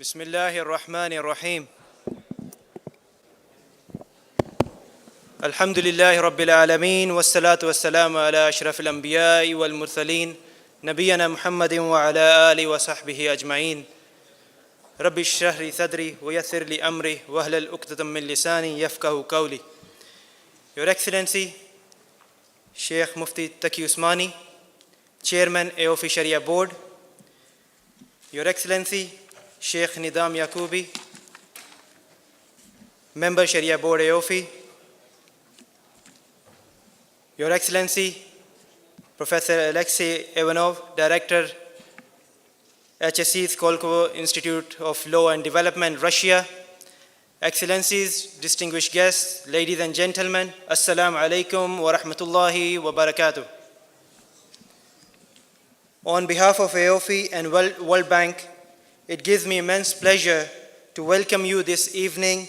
Bismillahir Rahmanir Rahim. Alhamdulillahi Rabbil Alameen. Wassalatu wassalamu ala ashrafil anbiya'i wal mursaleen. Nabiyyana Muhammadin wa ala alihi wa sahbihi ajma'een. Rabbi shrah li sadri wa yassir li amri wa hlul 'uqdatam min lisani yafqahu qawli. Your Excellency, Sheikh Mufti Taqi Usmani, Chairman AOFI Sharia Board. Your Excellency, Sheikh Nidam Yaqubi, Member Sharia Board AOFI. Your Excellency, Professor Alexei Ivanov, Director, HSC Skolkovo Institute of Law and Development, Russia. Excellencies, distinguished guests, ladies and gentlemen, Assalamu alaikum wa rahmatullahi wa barakatuh. On behalf of AOFI and World Bank, it gives me immense pleasure to welcome you this evening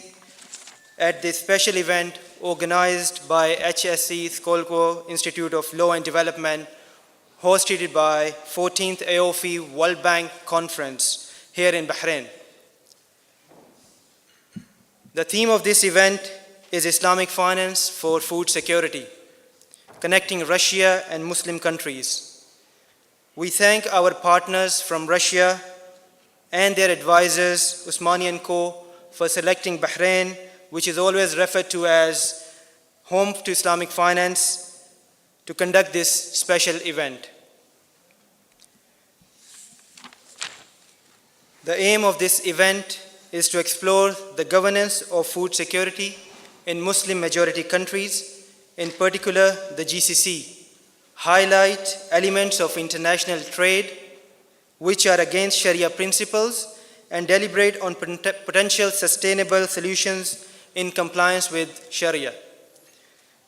at this special event organized by HSC Skolkovo Institute of Law and Development, hosted by 14th AAOIFI World Bank Conference here in Bahrain. The theme of this event is Islamic finance for food security, connecting Russia and Muslim countries. We thank our partners from Russia and their advisors, Usmani & Co., for selecting Bahrain, which is always referred to as home to Islamic finance, to conduct this special event. The aim of this event is to explore the governance of food security in Muslim majority countries, in particular the GCC, highlight elements of international trade which are against Sharia principles, and deliberate on potential sustainable solutions in compliance with Sharia.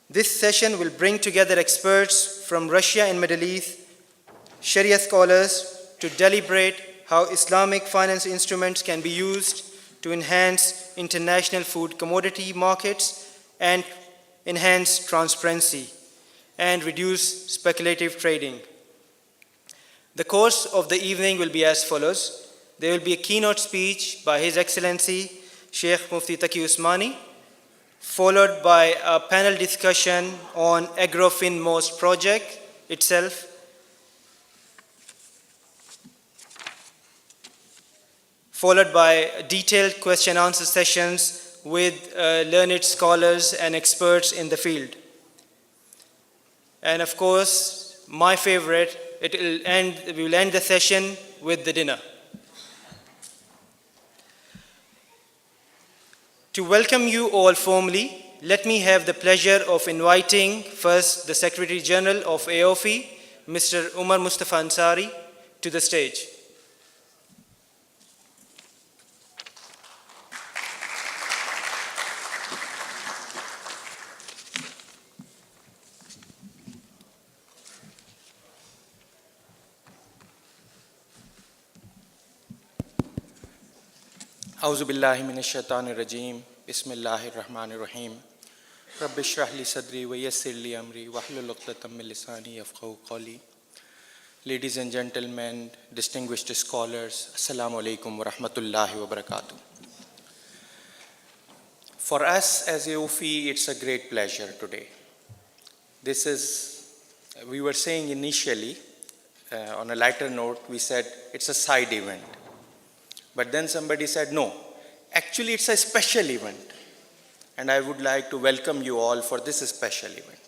This session will bring together experts from Russia and Middle East, Sharia scholars, to deliberate how Islamic finance instruments can be used to enhance international food commodity markets and enhance transparency and reduce speculative trading. The course of the evening will be as follows. There will be a keynote speech by His Excellency Sheikh Mufti Taqi Usmani, followed by a panel discussion on AgroFinMost project itself, followed by detailed question and answer sessions with learned scholars and experts in the field. And of course, my favorite, we will end the session with the dinner. To welcome you all formally, let me have the pleasure of inviting first the Secretary General of AOFI, Mr. Umar Mustafa Ansari, to the stage. A'udhu billahi minash shaitanir rajeem. Bismillahir rahmanir rahim. Rabbi shrah li sadri wa yassir li amri wa hlul 'uqdatam min lisani yafqahu qawli. Ladies and gentlemen, distinguished scholars, Assalamu alaikum wa rahmatullahi wa barakatuh. For us as AOFI, it's a great pleasure today. We were saying initially, on a lighter note, we said it's a side event. But then somebody said, no, actually it's a special event. And I would like to welcome you all for this special event.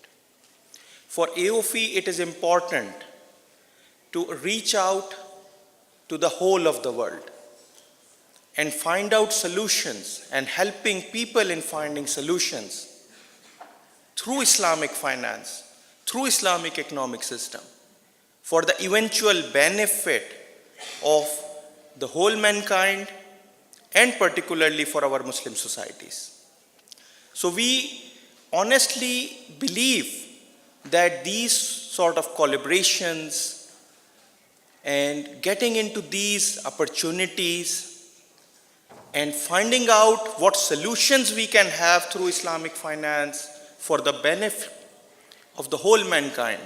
For AOFI, it is important to reach out to the whole of the world and find out solutions and helping people in finding solutions through Islamic finance, through Islamic economic system, for the eventual benefit of the whole mankind, and particularly for our Muslim societies. So we honestly believe that these sort of collaborations and getting into these opportunities and finding out what solutions we can have through Islamic finance for the benefit of the whole mankind,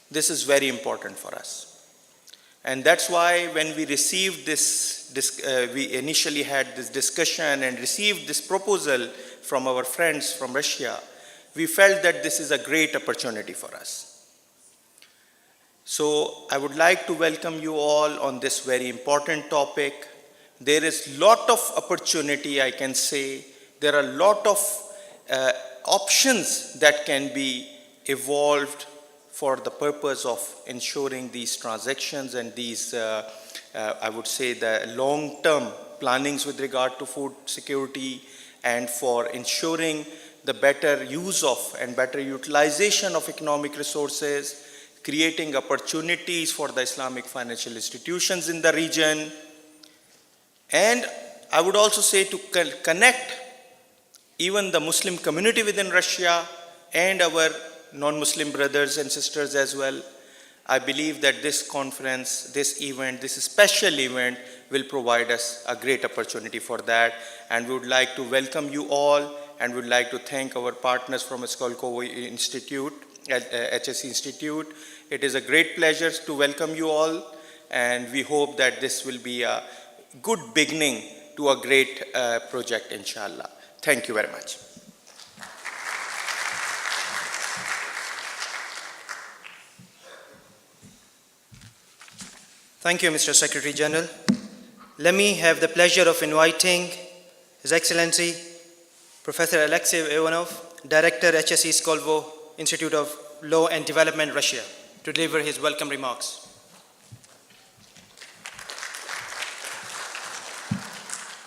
this is very important for us. And that's why when we received we initially had this discussion and received this proposal from our friends from Russia, we felt that this is a great opportunity for us. So I would like to welcome you all on this very important topic. There is lot of opportunity, I can say. There are a lot of options that can be evolved for the purpose of ensuring these transactions and these, I would say, the long-term plannings with regard to food security, and for ensuring the better use of and better utilization of economic resources, creating opportunities for the Islamic financial institutions in the region. And I would also say to connect even the Muslim community within Russia and our non-Muslim brothers and sisters as well. I believe that this conference, this event, this special event will provide us a great opportunity for that. And we would like to welcome you all, and would like to thank our partners from Skolkovo Institute, HSE Institute. It is a great pleasure to welcome you all, and we hope that this will be a good beginning to a great project, inshallah. Thank you very much. Thank you, Mr. Secretary General. Let me have the pleasure of inviting His Excellency Professor Alexei Ivanov, Director, HSE Skolkovo Institute of Law and Development, Russia, to deliver his welcome remarks.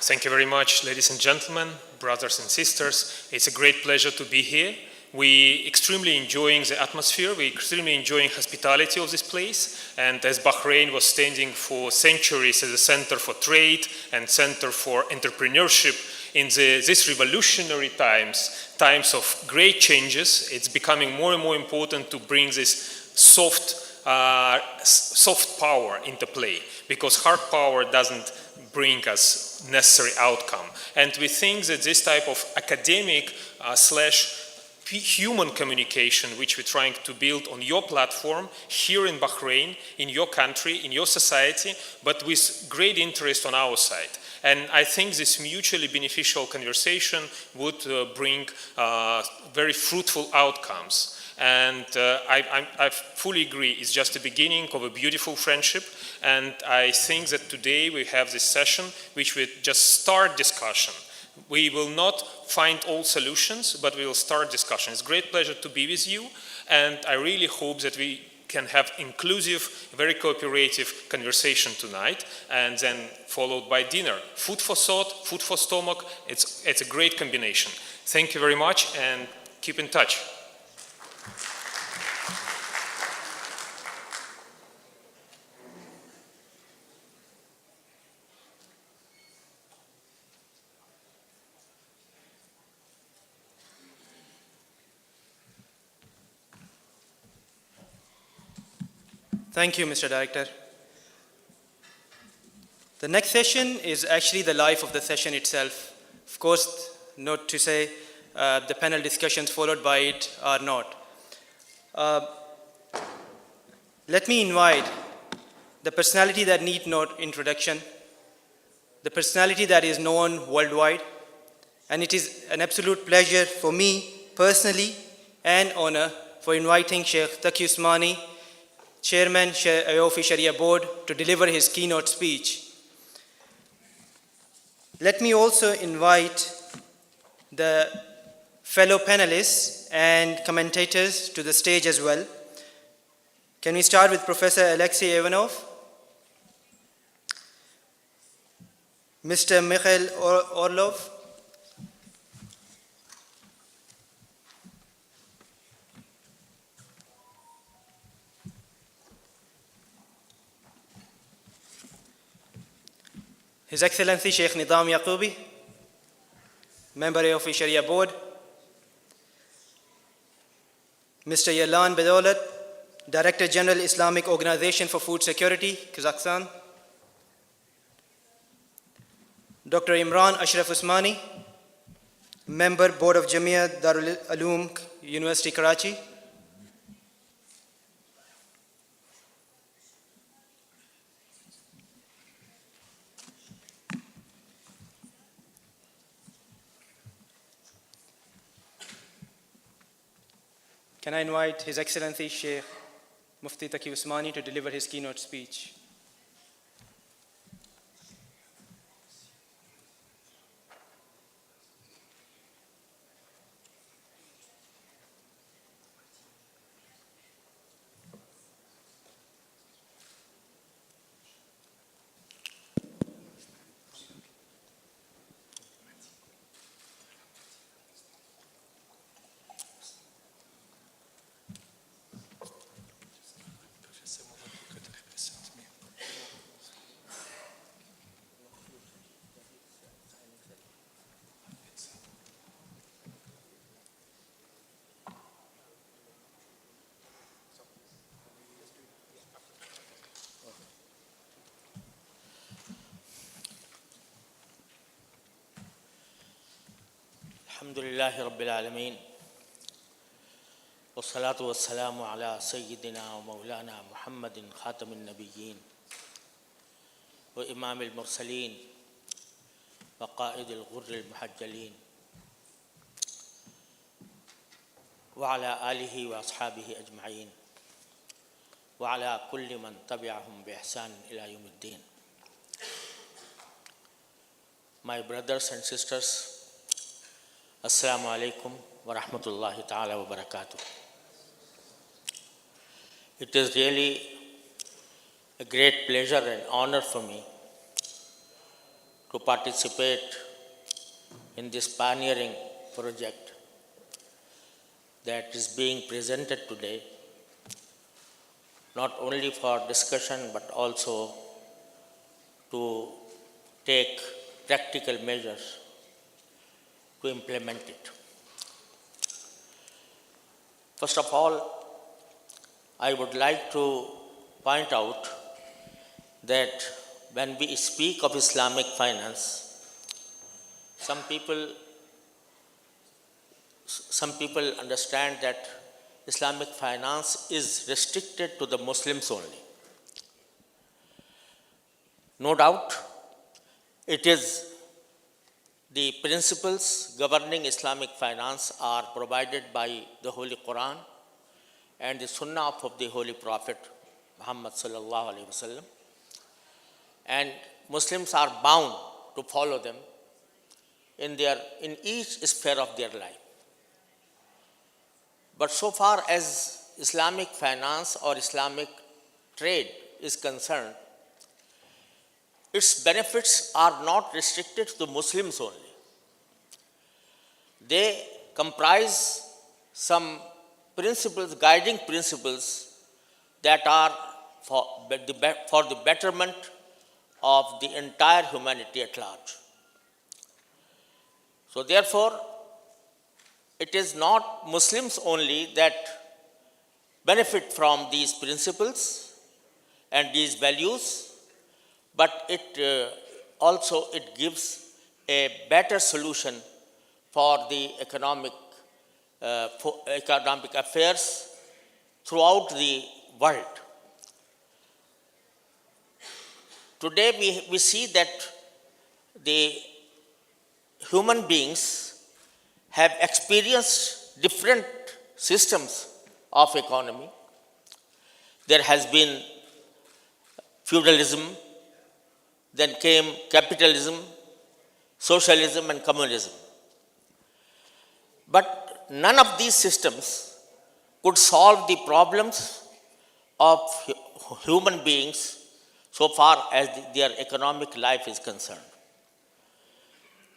Thank you very much, ladies and gentlemen, brothers and sisters. It's a great pleasure to be here. We extremely enjoying the atmosphere. We extremely enjoying hospitality of this place. And as Bahrain was standing for centuries as a center for trade and center for entrepreneurship in these revolutionary times of great changes, it's becoming more and more important to bring this soft power into play, because hard power doesn't bring us necessary outcome. And we think that this type of academic slash human communication, which we're trying to build on your platform here in Bahrain, in your country, in your society, but with great interest on our side. And I think this mutually beneficial conversation would bring very fruitful outcomes. And I fully agree, it's just the beginning of a beautiful friendship. And I think that today we have this session which will just start discussion. We will not find all solutions, but we will start discussion. It's a great pleasure to be with you, and I really hope that we can have inclusive, very cooperative conversation tonight, and then followed by dinner. Food for thought, food for stomach, it's a great combination. Thank you very much, and keep in touch. Thank you, Mr. Director. The next session is actually the life of the session itself. Of course, not to say the panel discussions followed by it are not. Let me invite the personality that need no introduction, the personality that is known worldwide, and it is an absolute pleasure for me personally and honor for inviting Sheikh Taqi Usmani, Chairman, AAOIFI Sharia Board, to deliver his keynote speech. Let me also invite the fellow panelists and commentators to the stage as well. Can we start with Professor Alexei Ivanov? Mr. Mikhail Orlov? His Excellency Sheikh Nidam Yaqubi, Member of the Sharia Board, Mr. Yalan Bedolat, Director General Islamic Organization for Food Security, Kazakhstan, Dr. Imran Ashraf Usmani, Member Board of Jamia Darul Uloom, University Karachi, Can I invite His Excellency Sheikh Mufti Taqi Usmani to deliver his keynote speech? الحمد لله رب العالمين والصلاة والسلام على سيدنا ومولانا محمد خاتم النبيين وإمام المرسلين وقائد الغر المحجلين وعلى آله وأصحابه أجمعين وعلى كل من تبعهم بإحسان إلى يوم الدين. My brothers and sisters, Assalamu alaikum wa rahmatullahi ta'ala wa barakatuh. It is really a great pleasure and honor for me to participate in this pioneering project that is being presented today, not only for discussion but also to take practical measures to implement it. First of all, I would like to point out that when we speak of Islamic finance, some people understand that Islamic finance is restricted to the Muslims only. No doubt, it is. The principles governing Islamic finance are provided by the Holy Quran and the Sunnah of the Holy Prophet Muhammad sallallahu alaihi wasallam, and Muslims are bound to follow them in each sphere of their life. But so far as Islamic finance or Islamic trade is concerned, its benefits are not restricted to Muslims only. They comprise some principles, guiding principles that are for the betterment of the entire humanity at large. So therefore, it is not Muslims only that benefit from these principles and these values, but it gives a better solution for the economic affairs throughout the world. Today we see that the human beings have experienced different systems of economy. There has been feudalism, then came capitalism, socialism and communism. But none of these systems could solve the problems of human beings so far as their economic life is concerned.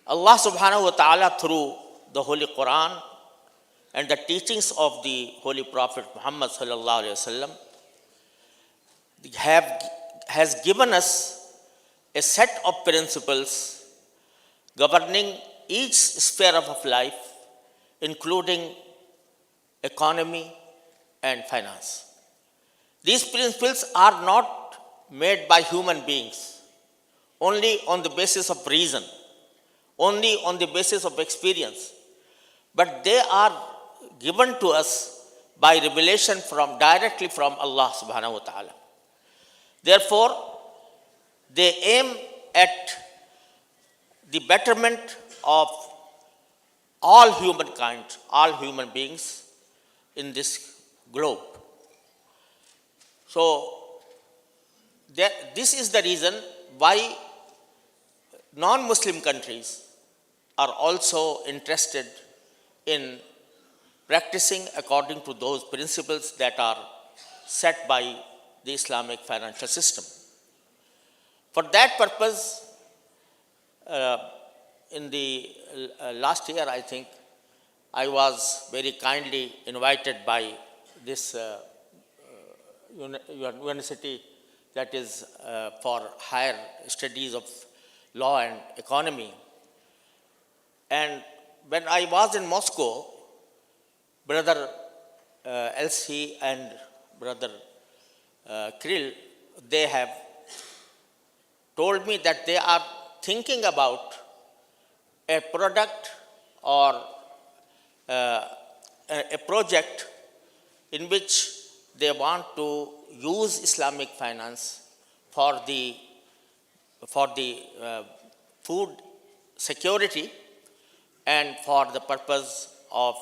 Allah subhanahu wa ta'ala, through the Holy Quran and the teachings of the Holy Prophet Muhammad sallallahu alaihi wasallam, has given us a set of principles governing each sphere of life, including economy and finance. These principles are not made by human beings only on the basis of reason, only on the basis of experience, but they are given to us by revelation directly from Allah subhanahu wa ta'ala. Therefore, they aim at the betterment of all humankind, all human beings, in this globe. So, this is the reason why non-Muslim countries are also interested in practicing according to those principles that are set by the Islamic financial system. For that purpose, in the last year, I think, I was very kindly invited by this university that is for higher studies of law and economy. And when I was in Moscow, Brother LC and Brother Krill, they have told me that they are thinking about a product or a project in which they want to use Islamic finance for the food security and for the purpose of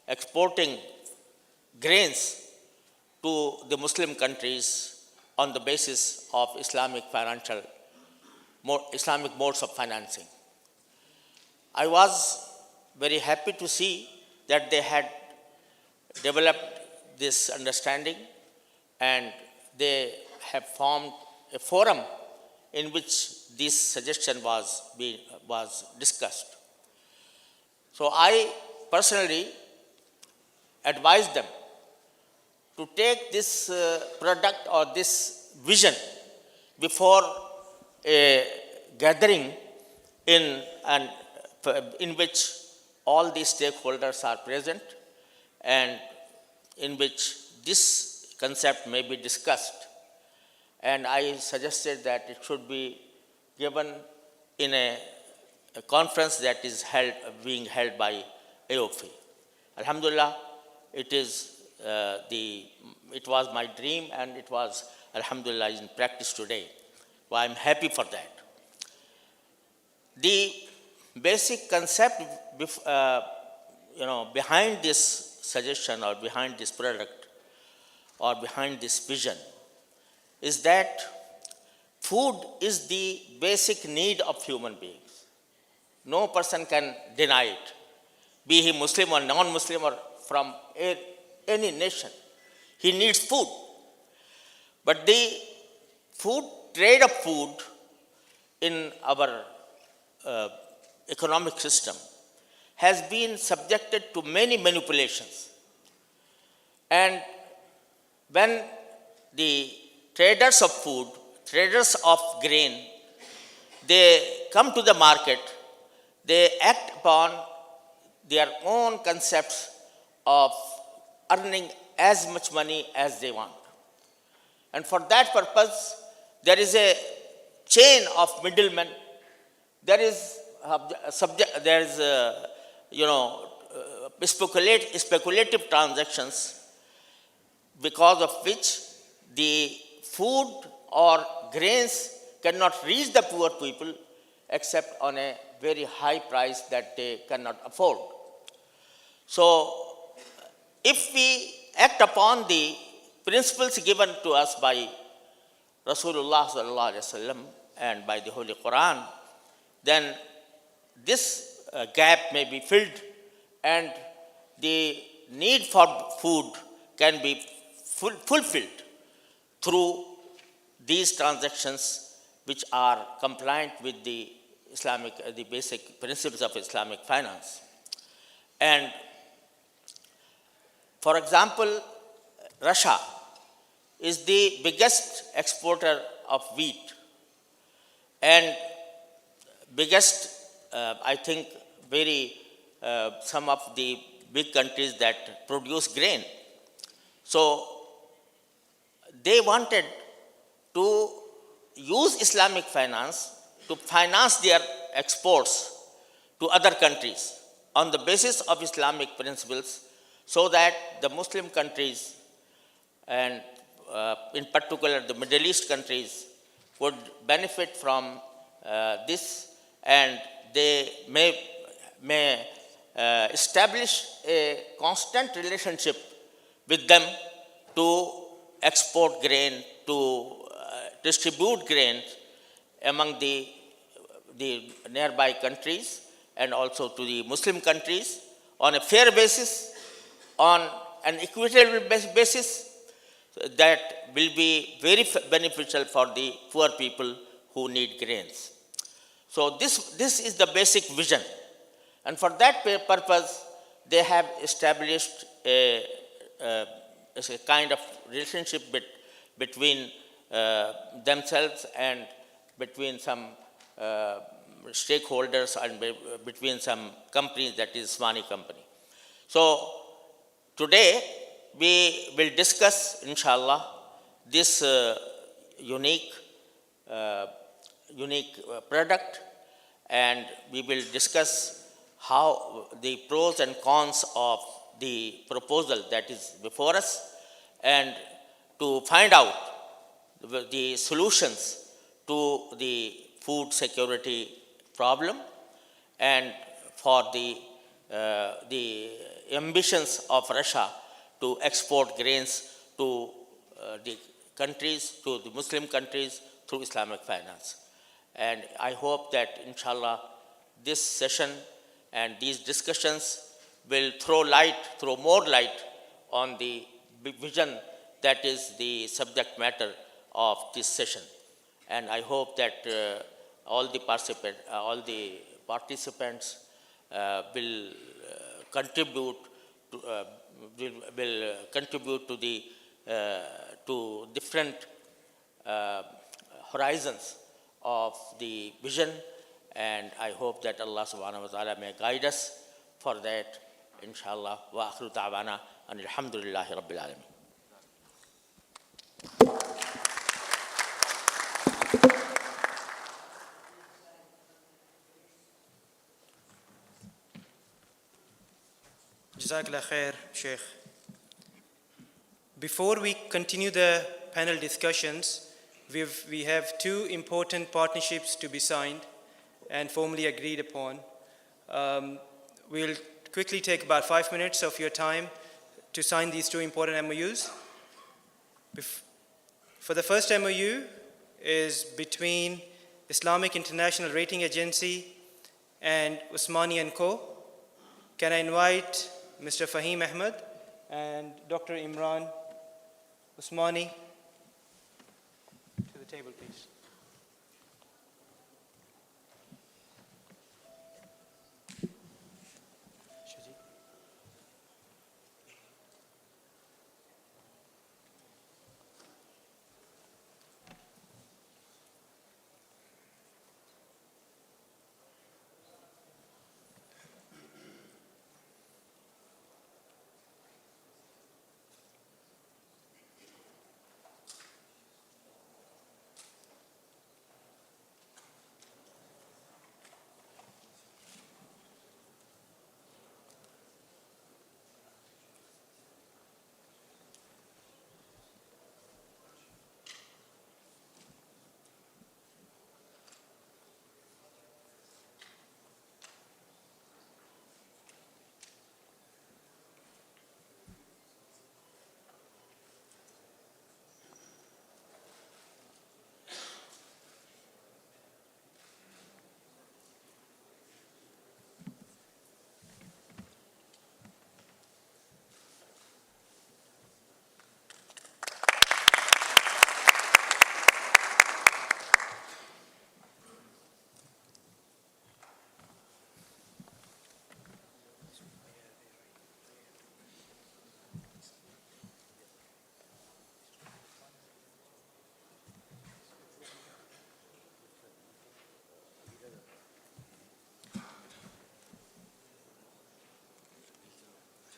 exporting grains to the Muslim countries on the basis of Islamic modes of financing. I was very happy to see that they had developed this understanding and they have formed a forum in which this suggestion was discussed. So I personally advise them to take this product or this vision before a gathering in which all the stakeholders are present and in which this concept may be discussed. And I suggested that it should be given in a conference that is being held by AOIFI. Alhamdulillah, it was my dream and it was, alhamdulillah, in practice today. So I'm happy for that. The basic concept behind this suggestion or behind this product or behind this vision is that food is the basic need of human beings. No person can deny it, be he Muslim or non-Muslim or from any nation. He needs food. But the trade of food in our economic system has been subjected to many manipulations. And when the traders of food, traders of grain, they come to the market, they act upon their own concepts of earning as much money as they want. And for that purpose, there is a chain of middlemen. There is speculative transactions because of which the food or grains cannot reach the poor people except on a very high price that they cannot afford. So, if we act upon the principles given to us by Rasulullah sallallahu alaihi wasallam and by the Holy Quran, then this gap may be filled and the need for food can be fulfilled through these transactions which are compliant with the basic principles of Islamic finance. And for example, Russia is the biggest exporter of wheat and biggest, I think, some of the big countries that produce grain. So they wanted to use Islamic finance to finance their exports to other countries on the basis of Islamic principles so that the Muslim countries and in particular the Middle East countries would benefit from this and they may establish a constant relationship with them to export grain, to distribute grain among the nearby countries and also to the Muslim countries on a fair basis, on an equitable basis that will be very beneficial for the poor people who need grains. So this is the basic vision. And for that purpose, they have established a kind of relationship between themselves and between some stakeholders and between some companies, that is Swani company. So today we will discuss, inshallah, this unique product, and we will discuss how the pros and cons of the proposal that is before us, and to find out the solutions to the food security problem, and for the ambitions of Russia to export grains to the countries, to the Muslim countries through Islamic finance. And I hope that, inshallah, this session and these discussions will throw more light on the vision that is the subject matter of this session. And I hope that all the participants will contribute to the to different horizons of the vision, and I hope that Allah subhanahu wa ta'ala may guide us for that, inshallah. Wa akhiru da'wana and alhamdulillahi rabbil alamin. Jazakallah khair, Sheikh. Before we continue the panel discussions, we have two important partnerships to be signed and formally agreed upon. We'll quickly take about 5 minutes of your time to sign these two important MOUs. For the first MOU is between Islamic International Rating Agency and Usmani & Co. Can I invite Mr. Fahim Ahmed and Dr. Imran Usmani to the table, please.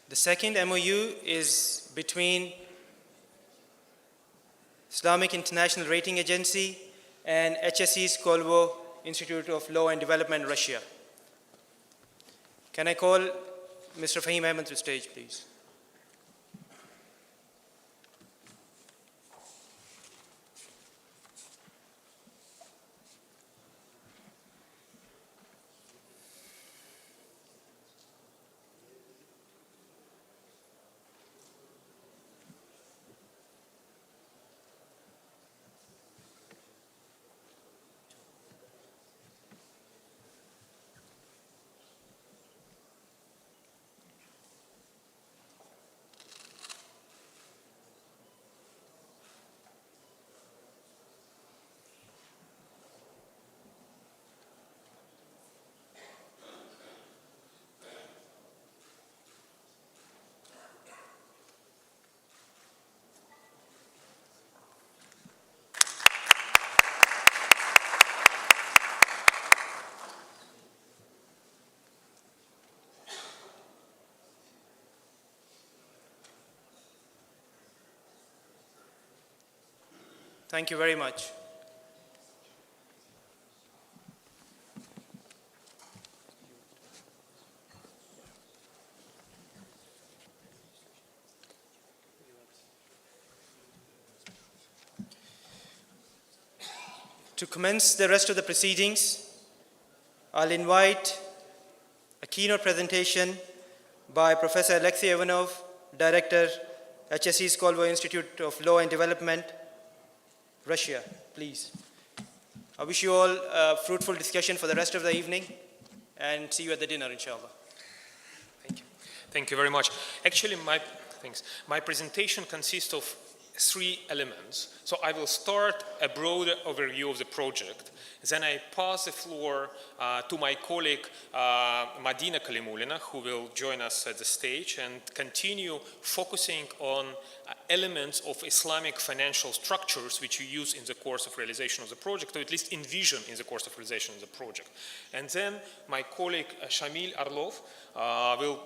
The second MOU is between Islamic International Rating Agency and HSE Skolvo Institute of Law and Development, Russia. Can I call Mr. Fahim Ahmed to the stage, please? Thank you very much. To commence the rest of the proceedings, I'll invite a keynote presentation by Professor Alexei Ivanov, Director, HSE Skolvo Institute of Law and Development, Russia. Please. I wish you all a fruitful discussion for the rest of the evening, and see you at the dinner, inshallah. Thank you. Thank you very much. Actually, my presentation consists of 3 elements. So I will start a broader overview of the project. Then I pass the floor to my colleague Madina Kalimulina, who will join us at the stage and continue focusing on elements of Islamic financial structures which you use in the course of realization of the project, or at least envision in the course of realization of the project. And then my colleague Shamil Arlov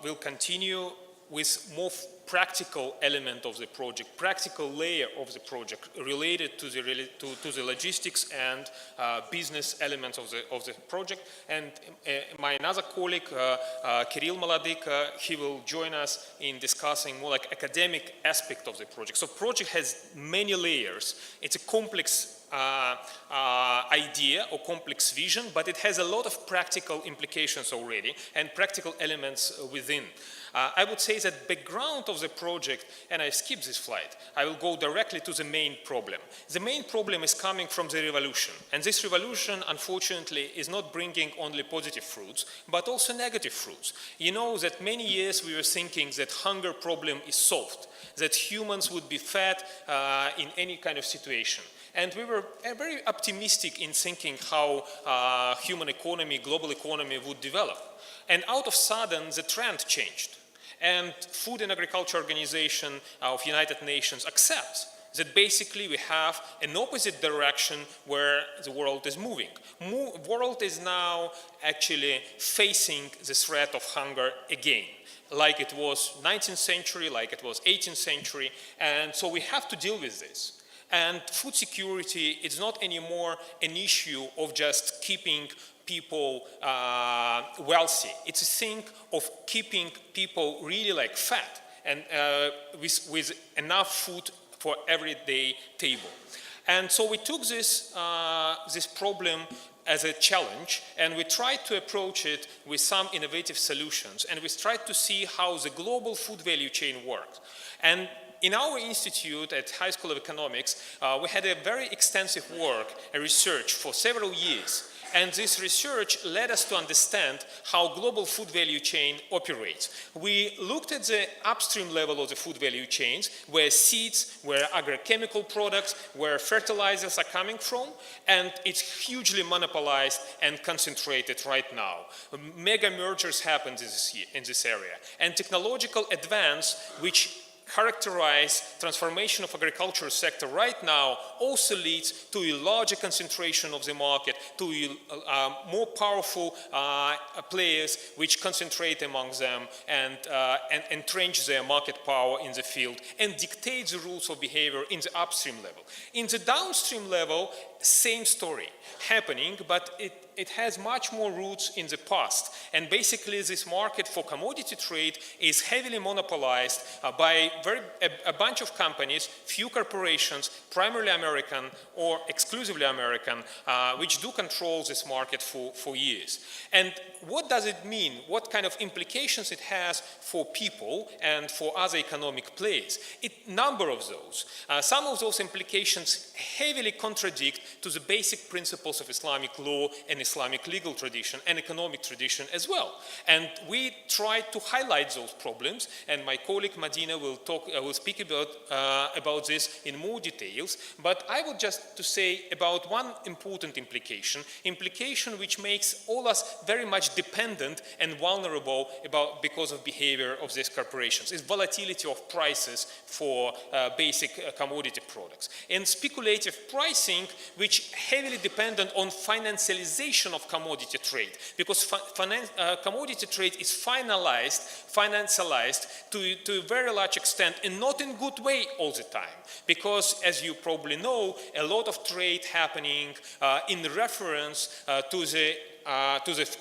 will continue with more practical element of the project, practical layer of the project related to the logistics and business elements of the project. And my another colleague, Kirill Maladik, he will join us in discussing more like academic aspect of the project. So project has many layers. It's a complex idea or complex vision, but it has a lot of practical implications already and practical elements within. I would say that background of the project, and I skip this slide, I will go directly to the main problem. The main problem is coming from the revolution, and this revolution, unfortunately, is not bringing only positive fruits, but also negative fruits. You know that many years we were thinking that hunger problem is solved, that humans would be fed in any kind of situation. And we were very optimistic in thinking how human economy, global economy would develop. And out of sudden, the trend changed. And Food and Agriculture Organization of United Nations accepts that basically we have an opposite direction where the world is moving. World is now actually facing the threat of hunger again, like it was 19th century, like it was 18th century, and so we have to deal with this. And food security is not anymore an issue of just keeping people wealthy. It's a thing of keeping people really like fat and with enough food for everyday table. And so we took this problem as a challenge, and we tried to approach it with some innovative solutions, and we tried to see how the global food value chain works. And in our institute at High School of Economics, we had a very extensive work, a research for several years. And this research led us to understand how global food value chain operates. We looked at the upstream level of the food value chains, where seeds, where agrochemical products, where fertilizers are coming from, and it's hugely monopolized and concentrated right now. Mega mergers happen in this area. And technological advance, which characterize transformation of agricultural sector right now, also leads to a larger concentration of the market, to more powerful players which concentrate among them and entrench their market power in the field and dictate the rules of behavior in the upstream level. In the downstream level, same story happening, but it has much more roots in the past. And basically this market for commodity trade is heavily monopolized by a bunch of companies, few corporations, primarily American or exclusively American, which do control this market for years. And what does it mean? What kind of implications it has for people and for other economic players? A number of those. Some of those implications heavily contradict to the basic principles of Islamic law and Islamic legal tradition and economic tradition as well. And we tried to highlight those problems, and my colleague Madina will speak about this in more details. But I would just to say about one important implication which makes all us very much dependent and vulnerable because of behavior of these corporations, is volatility of prices for basic commodity products. In speculative pricing, which heavily dependent on financialization of commodity trade, because commodity trade is financialized to a very large extent, and not in good way all the time, because as you probably know, a lot of trade happening in reference to the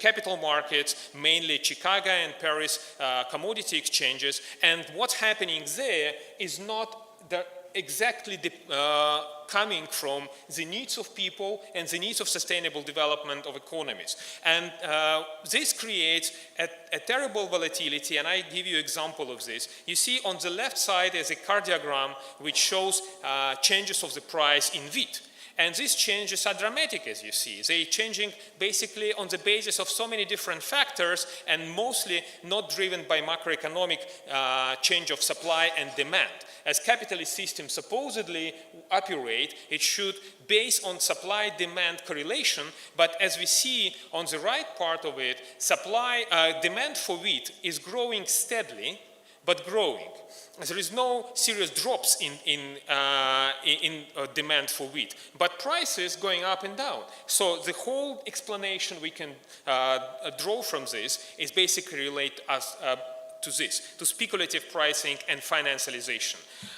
capital markets, mainly Chicago and Paris commodity exchanges, and what's happening there is not exactly coming from the needs of people and the needs of sustainable development of economies. And this creates a terrible volatility, and I give you an example of this. You see on the left side is a cardiogram which shows changes of the price in wheat. And these changes are dramatic, as you see. They're changing basically on the basis of so many different factors, and mostly not driven by macroeconomic change of supply and demand. As capitalist systems supposedly operate, it should base on supply-demand correlation, but as we see on the right part of it, demand for wheat is growing steadily, but growing. There is no serious drops in demand for wheat, but prices going up and down. So the whole explanation we can draw from this is basically relate us to this, to speculative pricing and financialization.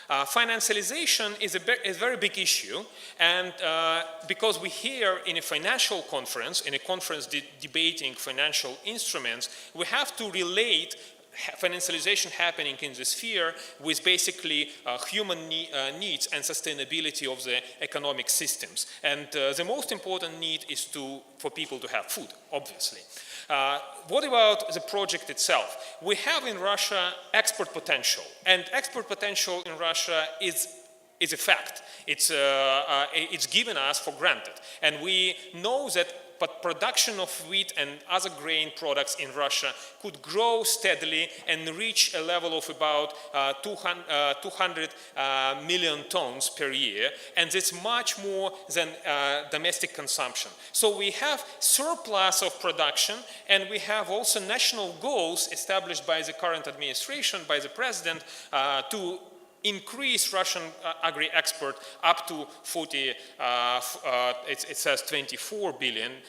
Financialization is a very big issue, and because we here in a financial conference, in a conference debating financial instruments, we have to relate financialization happening in the sphere with basically human needs and sustainability of the economic systems. And the most important need is for people to have food, obviously. What about the project itself? We have in Russia export potential, and export potential in Russia is a fact. It's given us for granted, and we know that production of wheat and other grain products in Russia could grow steadily and reach a level of about 200 million tons per year, and that's much more than domestic consumption. So we have surplus of production, and we have also national goals established by the current administration, by the president, to increase Russian agri-export up to it says 24 billion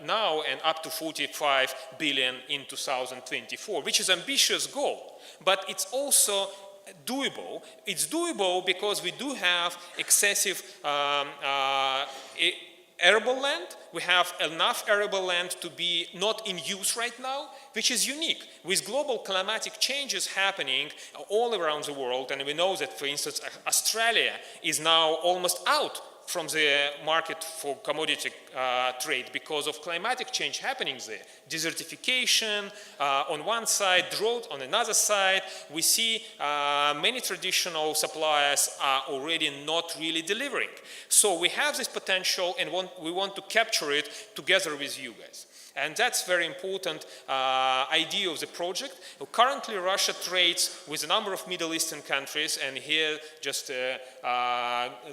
now, and up to 45 billion in 2024, which is an ambitious goal, but it's also doable. It's doable because we do have excessive arable land. We have enough arable land to be not in use right now, which is unique. With global climatic changes happening all around the world, and we know that, for instance, Australia is now almost out from the market for commodity trade because of climatic change happening there. Desertification on one side, drought on another side. We see many traditional suppliers are already not really delivering. So we have this potential, and we want to capture it together with you guys. And that's very important idea of the project. Currently, Russia trades with a number of Middle Eastern countries, and here just a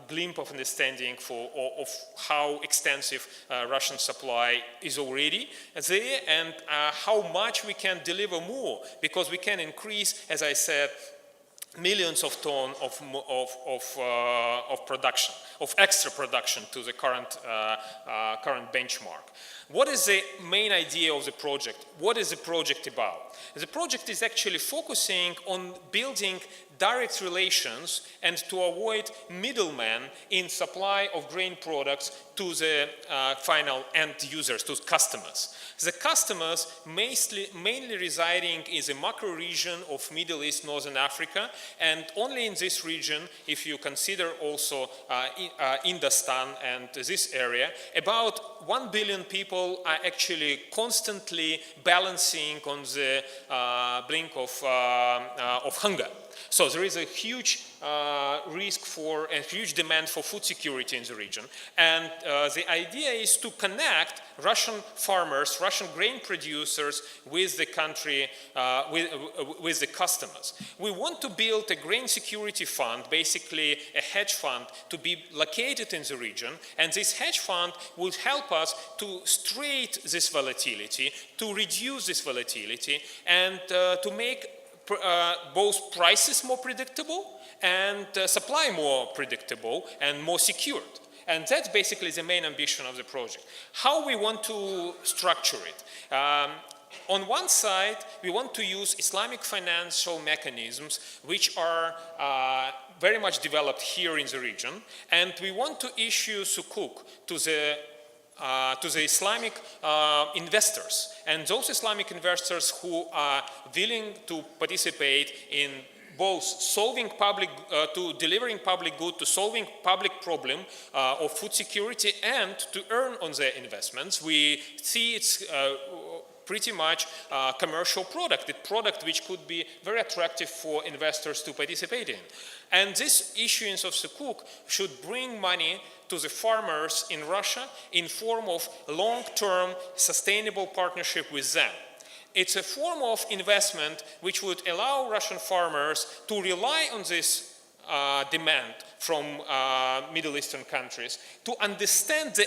glimpse of understanding of how extensive Russian supply is already there, and how much we can deliver more, because we can increase, as I said, millions of tons of production, of extra production to the current benchmark. What is the main idea of the project? What is the project about? The project is actually focusing on building direct relations and to avoid middlemen in supply of grain products to the final end users, to customers. The customers mainly residing in the macro region of Middle East, Northern Africa, and only in this region, if you consider also Indostan and this area, about 1 billion people are actually constantly balancing on the brink of hunger. So there is a huge risk for a huge demand for food security in the region. And the idea is to connect Russian farmers, Russian grain producers with the country, with the customers. We want to build a grain security fund, basically a hedge fund, to be located in the region. And this hedge fund will help us to straight this volatility, to reduce this volatility, and to make both prices more predictable and supply more predictable and more secured. And that's basically the main ambition of the project. How we want to structure it. On one side, we want to use Islamic financial mechanisms which are very much developed here in the region, and we want to issue sukuk to the Islamic investors, and those Islamic investors who are willing to participate in both solving delivering public good, to solving public problem of food security, and to earn on their investments. We see it's pretty much a commercial product, a product which could be very attractive for investors to participate in. And this issuance of sukuk should bring money to the farmers in Russia in form of long-term sustainable partnership with them. It's a form of investment which would allow Russian farmers to rely on this demand from Middle Eastern countries, to understand the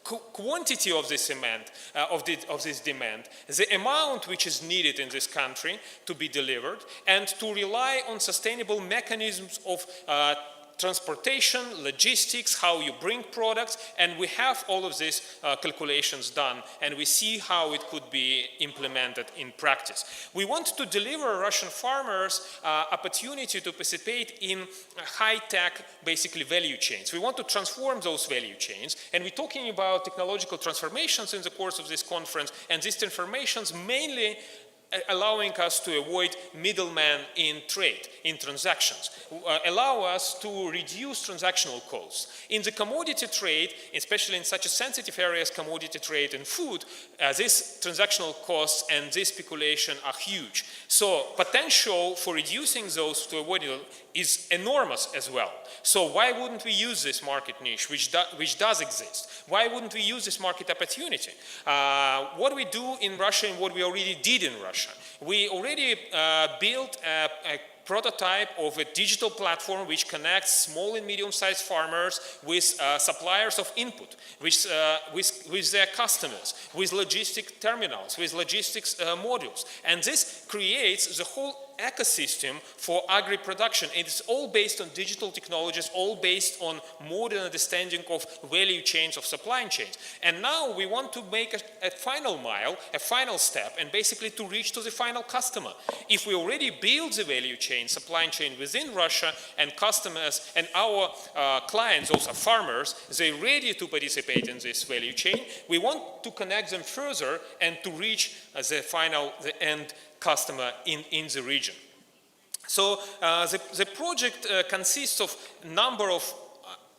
quantity of this demand, the amount which is needed in this country to be delivered, and to rely on sustainable mechanisms of transportation, logistics, how you bring products, and we have all of these calculations done, and we see how it could be implemented in practice. We want to deliver Russian farmers opportunity to participate in high-tech, basically, value chains. We want to transform those value chains, and we're talking about technological transformations in the course of this conference, and these transformations mainly allowing us to avoid middlemen in trade, in transactions, allow us to reduce transactional costs. In the commodity trade, especially in such a sensitive area as commodity trade and food, these transactional costs and this speculation are huge. So potential for reducing those to avoid it is enormous as well. So why wouldn't we use this market niche, which does exist? Why wouldn't we use this market opportunity? What we do in Russia and what we already did in Russia, we already built a prototype of a digital platform which connects small and medium-sized farmers with suppliers of input, with their customers, with logistic terminals, with logistics modules. And this creates the whole ecosystem for agri-production. It's all based on digital technologies, all based on modern understanding of value chains, of supply chains. And now we want to make a final mile, a final step, and basically to reach to the final customer. If we already build the value chain, supply chain within Russia, and customers and our clients, those are farmers, they're ready to participate in this value chain, we want to connect them further and to reach the end customer in the region. So the project consists of a number of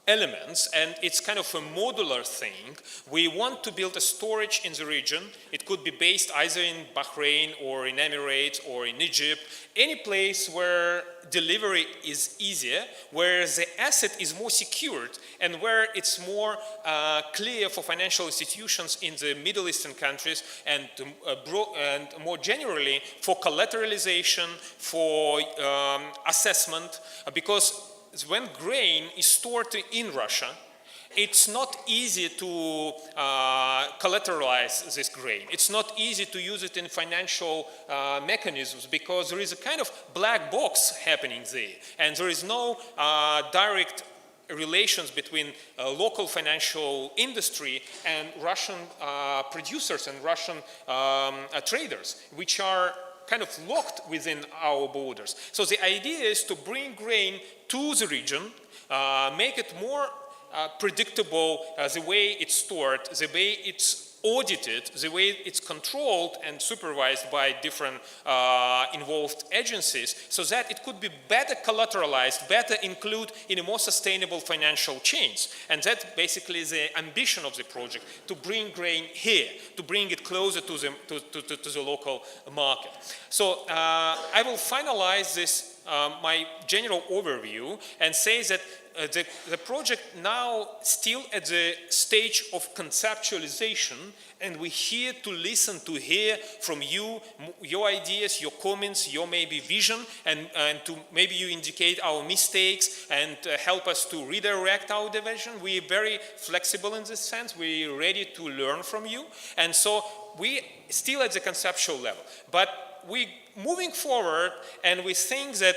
elements, and it's kind of a modular thing. We want to build a storage in the region. It could be based either in Bahrain or in Emirates or in Egypt, any place where delivery is easier, where the asset is more secured, and where it's more clear for financial institutions in the Middle Eastern countries, and more generally for collateralization, for assessment, because when grain is stored in Russia, it's not easy to collateralize this grain. It's not easy to use it in financial mechanisms because there is a kind of black box happening there, and there is no direct relations between local financial industry and Russian producers and Russian traders, which are kind of locked within our borders. So the idea is to bring grain to the region, make it more predictable the way it's stored, the way it's audited, the way it's controlled and supervised by different involved agencies, so that it could be better collateralized, better include in a more sustainable financial chains. And that's basically the ambition of the project, to bring grain here, to bring it closer to the local market. So I will finalize this, my general overview, and say that the project now still at the stage of conceptualization, and we're here to listen, to hear from you, your ideas, your comments, your maybe vision, and to maybe you indicate our mistakes and help us to redirect our division. We're very flexible in this sense. We're ready to learn from you. And so we still at the conceptual level, but we're moving forward, and we think that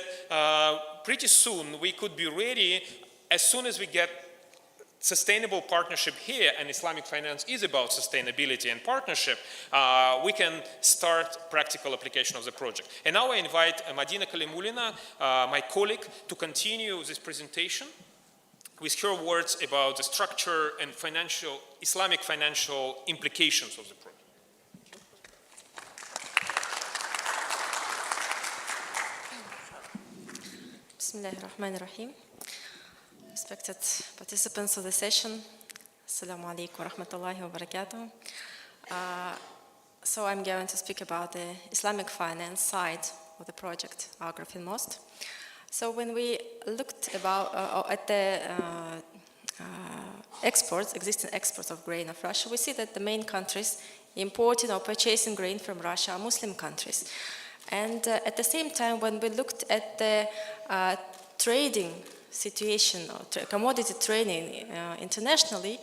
pretty soon we could be ready as soon as we get sustainable partnership here, and Islamic finance is about sustainability and partnership, we can start practical application of the project. And now I invite Madina Kalimulina, my colleague, to continue this presentation with her words about the structure and Islamic financial implications of the project. Bismillahirrahmanirrahim. Respected participants of the session, Assalamu alaikum wa rahmatullahi wa barakatuh. So I'm going to speak about the Islamic finance side of the project, Agrafin Most. So when we looked at the existing exports of grain of Russia, we see that the main countries importing or purchasing grain from Russia are Muslim countries. And at the same time, when we looked at the trading situation or commodity trading internationally,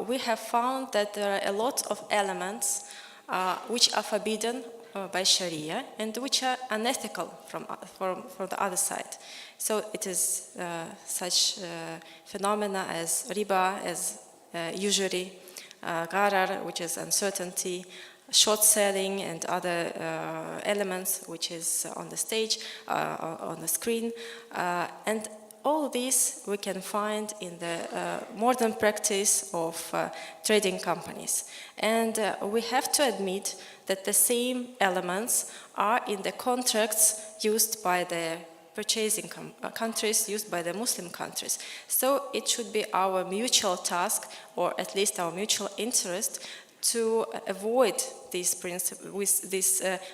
we have found that there are a lot of elements which are forbidden by Sharia and which are unethical from the other side. So it is such phenomena as riba, as usury, gharar, which is uncertainty, short selling, and other elements which is on the stage, on the screen. And all these we can find in the modern practice of trading companies. And we have to admit that the same elements are in the contracts used by the purchasing countries, used by the Muslim countries. So it should be our mutual task, or at least our mutual interest, to avoid these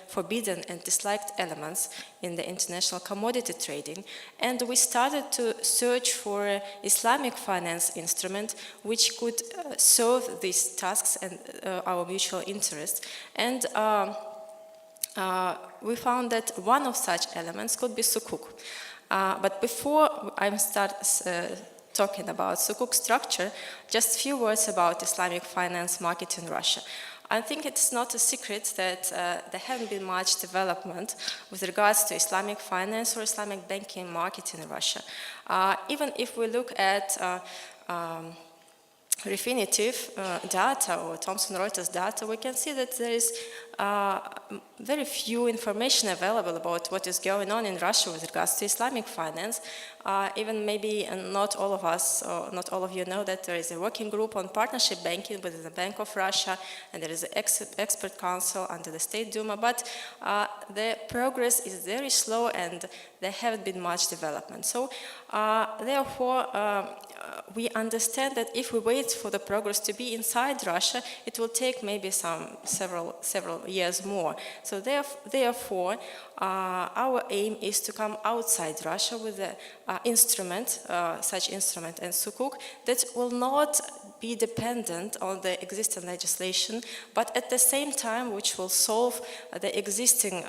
forbidden and disliked elements in the international commodity trading. And we started to search for an Islamic finance instrument which could serve these tasks and our mutual interest. And we found that one of such elements could be sukuk. But before I start talking about sukuk structure, just a few words about Islamic finance market in Russia. I think it's not a secret that there haven't been much development with regards to Islamic finance or Islamic banking market in Russia. Even if we look at Refinitiv data or Thomson Reuters data, we can see that there is very few information available about what is going on in Russia with regards to Islamic finance. Even maybe not all of us, or not all of you know that there is a working group on partnership banking within the Bank of Russia, and there is an expert council under the State Duma, but the progress is very slow and there haven't been much development. So therefore, we understand that if we wait for the progress to be inside Russia, it will take maybe several years more. So therefore, our aim is to come outside Russia with an instrument, such instrument and sukuk, that will not be dependent on the existing legislation, but at the same time which will solve the existing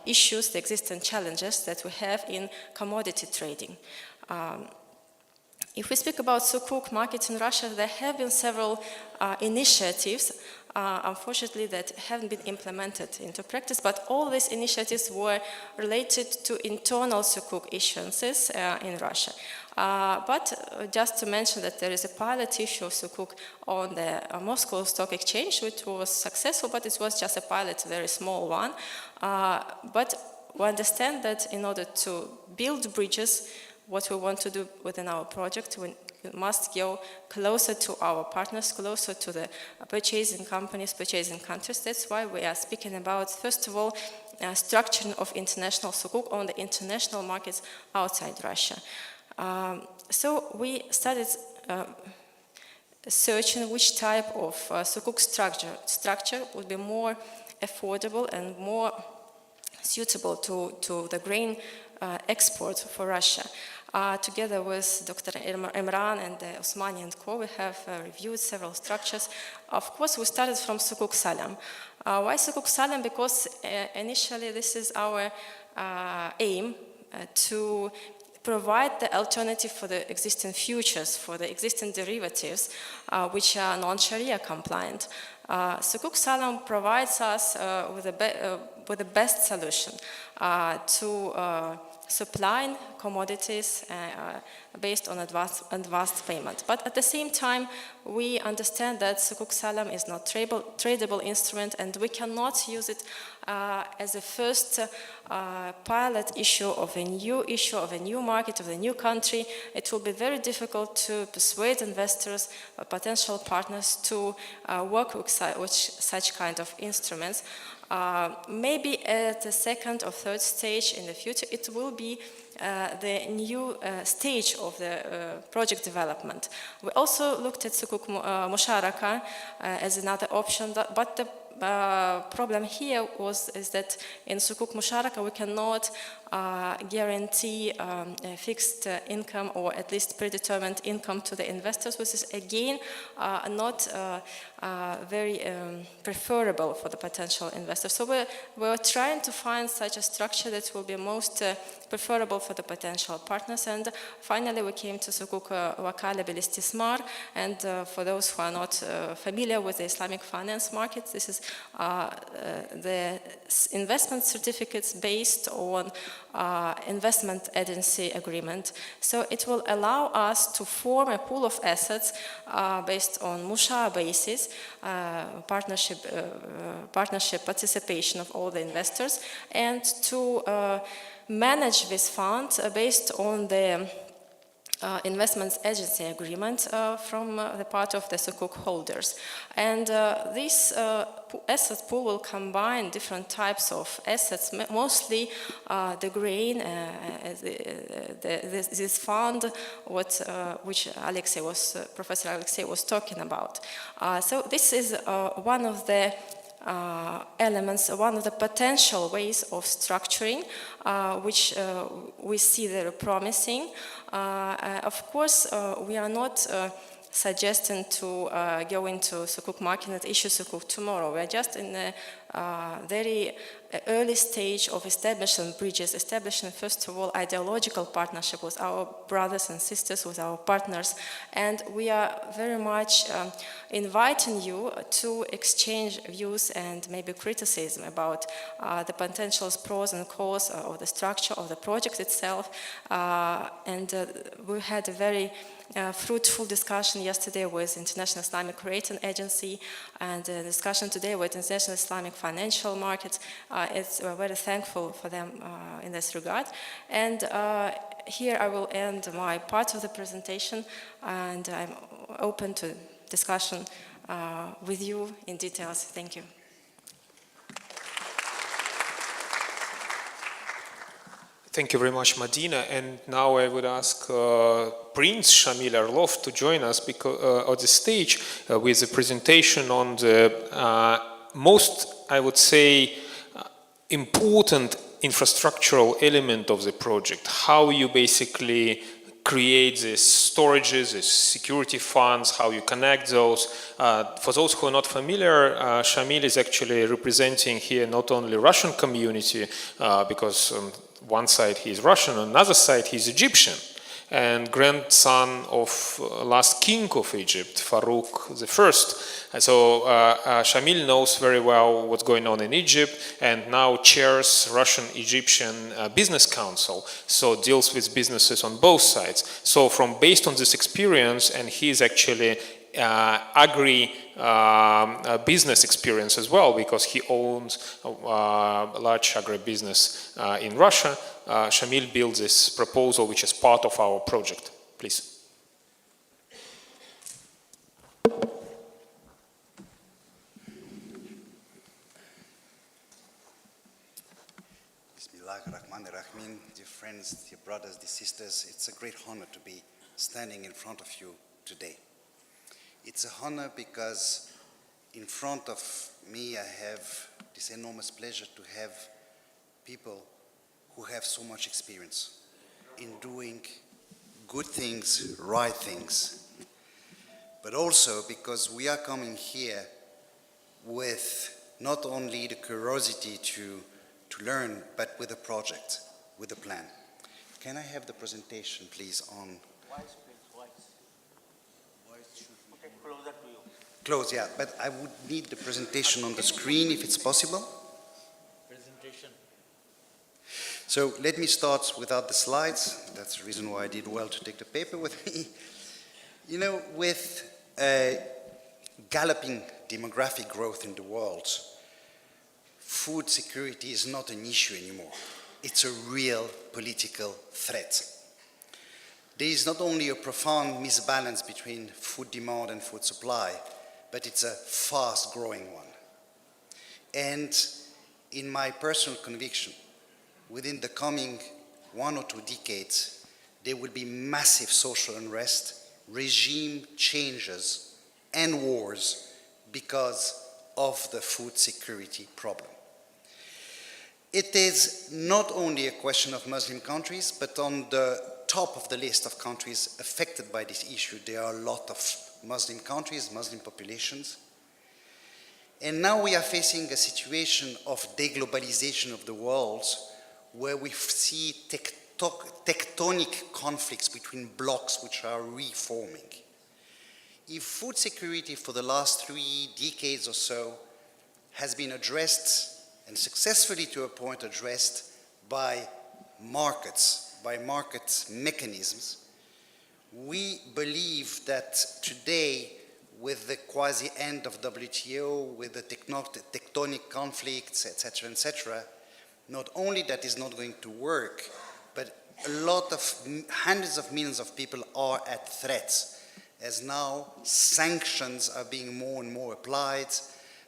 issues, the existing challenges that we have in commodity trading. If we speak about sukuk market in Russia, there have been several initiatives, unfortunately, that haven't been implemented into practice, but all these initiatives were related to internal sukuk issuances in Russia. But just to mention that there is a pilot issue of sukuk on the Moscow Stock Exchange, which was successful, but it was just a pilot, a very small one. But we understand that in order to build bridges, what we want to do within our project, we must go closer to our partners, closer to the purchasing companies, purchasing countries. That's why we are speaking about, first of all, structuring of international sukuk on the international markets outside Russia. So we started searching which type of sukuk structure would be more affordable and more suitable to the grain export for Russia. Together with Dr. Imran and Osmani and Co, we have reviewed several structures. Of course, we started from sukuk salam. Why sukuk salam? Because initially this is our aim to provide the alternative for the existing futures, for the existing derivatives, which are non-Sharia compliant. Sukuk salam provides us with the best solution to supplying commodities based on advanced payment. But at the same time, we understand that Sukuk Salam is not tradable instrument, and we cannot use it as a first pilot issue of a new market, of a new country. It will be very difficult to persuade investors or potential partners to work with such kind of instruments. Maybe at the second or third stage in the future, it will be the new stage of the project development. We also looked at Sukuk Musharaka as another option, but the problem here is that in Sukuk Musharaka we cannot guarantee a fixed income or at least predetermined income to the investors, which is again not very preferable for the potential investors. So we're trying to find such a structure that will be most preferable for the potential partners. And finally we came to Sukuk Wakala bil Istismar, and for those who are not familiar with the Islamic finance market, this is the investment certificates based on investment agency agreement. So it will allow us to form a pool of assets based on Musha basis, partnership participation of all the investors, and to manage this fund based on the investments agency agreement from the part of the Sukuk holders. And this asset pool will combine different types of assets, mostly the grain, this fund, which Professor Alexei was talking about. So this is one of the elements, one of the potential ways of structuring, which we see very promising. Of course, we are not suggesting to go into Sukuk market and issue Sukuk tomorrow. We are just in a very early stage of establishing bridges, establishing, first of all, ideological partnership with our brothers and sisters, with our partners. And we are very much inviting you to exchange views and maybe criticism about the potential pros and cons of the structure of the project itself. And we had a very fruitful discussion yesterday with International Islamic Rating Agency, and a discussion today with International Islamic Financial Markets. We're very thankful for them in this regard. And here I will end my part of the presentation, and I'm open to discussion with you in details. Thank you. Thank you very much, Madina. And now I would ask Prince Shamil Arlov to join us on the stage with a presentation on the most, I would say, important infrastructural element of the project. How you basically create these storages, these security funds, how you connect those. For those who are not familiar, Shamil is actually representing here not only Russian community, because one side he is Russian, on another side he is Egyptian, and grandson of last king of Egypt, Farouk I. So Shamil knows very well what's going on in Egypt, and now chairs Russian-Egyptian Business Council, so deals with businesses on both sides. So based on this experience, and he is actually business experience as well, because he owns a large agribusiness in Russia. Shamil built this proposal, which is part of our project. Please. Bismillahirrahmanirrahim. Dear friends, dear brothers, dear sisters, it's a great honor to be standing in front of you today. It's a honor because in front of me I have this enormous pleasure to have people who have so much experience in doing good things, right things. But also because we are coming here with not only the curiosity to learn, but with a project, with a plan. Can I have the presentation, please, on... Closer to you. Close, yeah, but I would need the presentation on the screen if it's possible. Presentation. So let me start without the slides. That's the reason why I did well to take the paper with me. You know, with galloping demographic growth in the world, food security is not an issue anymore. It's a real political threat. There is not only a profound misbalance between food demand and food supply, but it's a fast-growing one. And in my personal conviction, within the coming 1 or 2 decades, there will be massive social unrest, regime changes, and wars because of the food security problem. It is not only a question of Muslim countries, but on the top of the list of countries affected by this issue, there are a lot of Muslim countries, Muslim populations. And now we are facing a situation of deglobalization of the world, where we see tectonic conflicts between blocs which are reforming. If food security for the last 3 decades or so has been addressed, and successfully to a point addressed, by markets, by market mechanisms, we believe that today, with the quasi-end of WTO, with the tectonic conflicts, etc., not only that is not going to work, but a lot of hundreds of millions of people are at threat, as now sanctions are being more and more applied,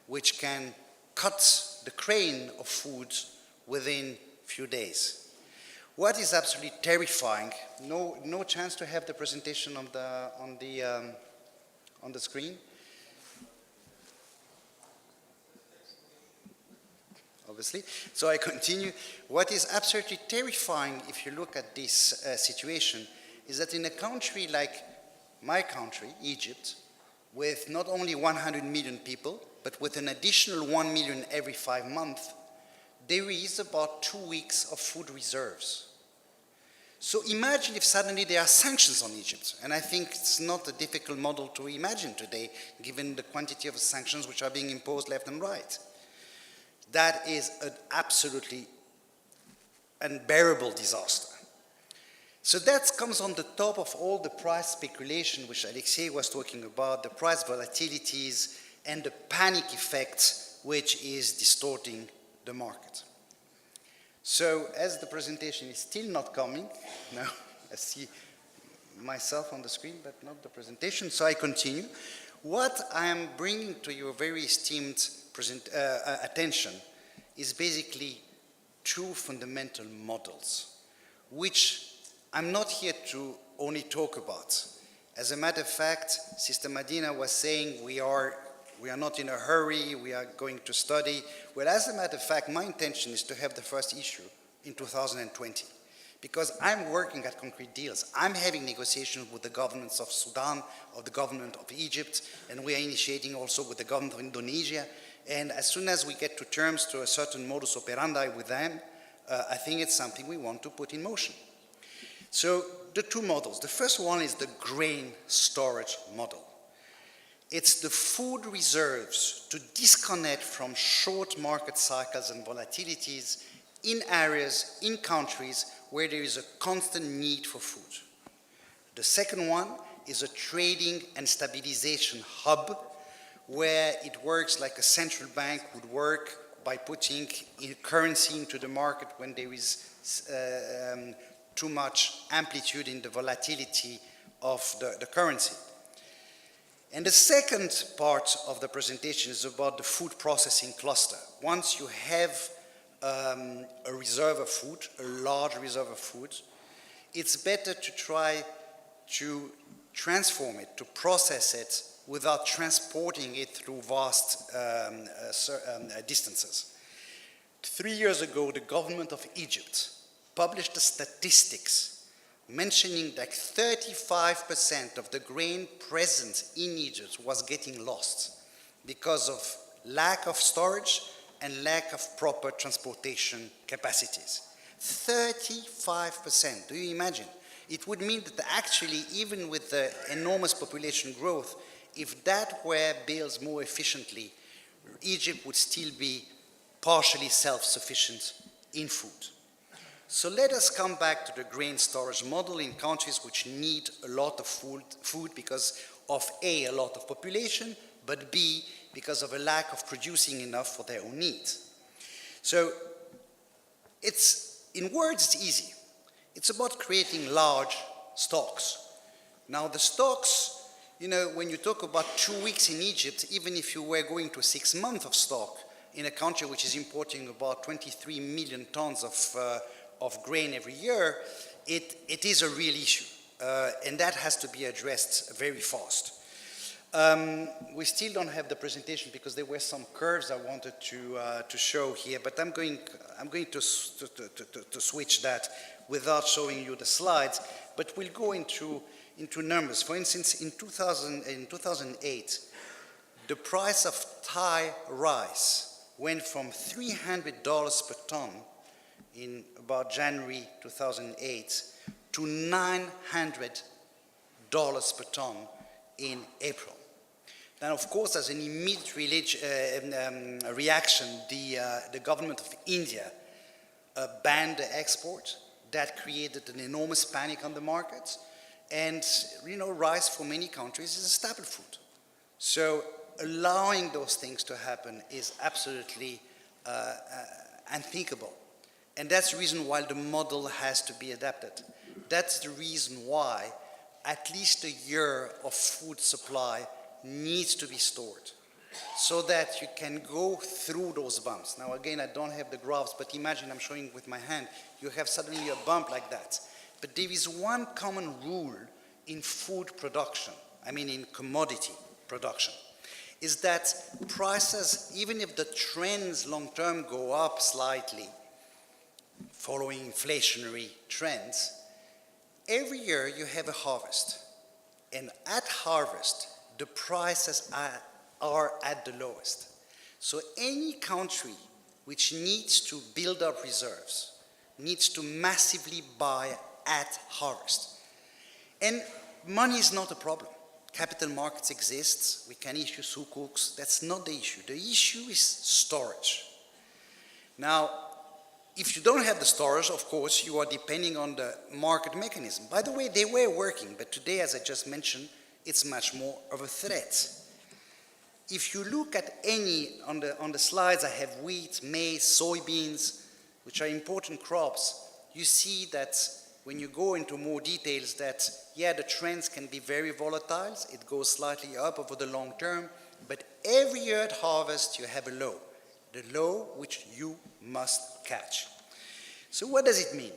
which can cut the crane of food within few days. What is absolutely terrifying, no chance to have the presentation on the screen? Obviously. So I continue. What is absolutely terrifying, if you look at this situation, is that in a country like my country, Egypt, with not only 100 million people, but with an additional 1 million every 5 months, there is about 2 weeks of food reserves. So imagine if suddenly there are sanctions on Egypt, and I think it's not a difficult model to imagine today, given the quantity of sanctions which are being imposed left and right. That is an absolutely unbearable disaster. So that comes on the top of all the price speculation which Alexei was talking about, the price volatilities and the panic effect which is distorting the market. So as the presentation is still not coming, now I see myself on the screen but not the presentation, so I continue. What I am bringing to your very esteemed attention is basically 2 fundamental models, which I'm not here to only talk about. As a matter of fact, Sister Madina was saying we are not in a hurry, we are going to study. Well, as a matter of fact, my intention is to have the first issue in 2020, because I'm working at concrete deals. I'm having negotiations with the governments of Sudan, of the government of Egypt, and we are initiating also with the government of Indonesia. And as soon as we get to terms to a certain modus operandi with them, I think it's something we want to put in motion. So the 2 models. The first one is the grain storage model. It's the food reserves to disconnect from short market cycles and volatilities in areas, in countries where there is a constant need for food. The second one is a trading and stabilization hub where it works like a central bank would work by putting currency into the market when there is too much amplitude in the volatility of the currency. And the second part of the presentation is about the food processing cluster. Once you have a reserve of food, a large reserve of food, it's better to try to transform it, to process it without transporting it through vast distances. 3 years ago, the government of Egypt published the statistics mentioning that 35% of the grain present in Egypt was getting lost because of lack of storage and lack of proper transportation capacities. 35%, do you imagine? It would mean that actually, even with the enormous population growth, if that were built more efficiently, Egypt would still be partially self-sufficient in food. So let us come back to the grain storage model in countries which need a lot of food because of A, a lot of population, but B, because of a lack of producing enough for their own needs. So in words, it's easy. It's about creating large stocks. Now the stocks, you know, when you talk about 2 weeks in Egypt, even if you were going to 6 months of stock in a country which is importing about 23 million tons of grain every year, it is a real issue. And that has to be addressed very fast. We still don't have the presentation because there were some curves I wanted to show here, but I'm going to switch that without showing you the slides, but we'll go into numbers. For instance, in 2008, the price of Thai rice went from $300 per ton in about January 2008 to $900 per ton in April. Now, of course, as an immediate reaction, the government of India banned the export. That created an enormous panic on the market. And, you know, rice for many countries is a staple food. So allowing those things to happen is absolutely unthinkable. And that's the reason why the model has to be adapted. That's the reason why at least a year of food supply needs to be stored so that you can go through those bumps. Now, again, I don't have the graphs, but imagine I'm showing with my hand, you have suddenly a bump like that. But there is one common rule in food production, I mean in commodity production, is that prices, even if the trends long-term go up slightly, following inflationary trends, every year you have a harvest. And at harvest, the prices are at the lowest. So any country which needs to build up reserves needs to massively buy at harvest. And money is not a problem. Capital markets exist. We can issue sukuks. That's not the issue. The issue is storage. Now, if you don't have the storage, of course, you are depending on the market mechanism. By the way, they were working, but today, as I just mentioned, it's much more of a threat. If you look at on the slides, I have wheat, maize, soybeans, which are important crops. You see that when you go into more details that, yeah, the trends can be very volatile. It goes slightly up over the long term, but every year at harvest, you have a low. The low which you must catch. So what does it mean?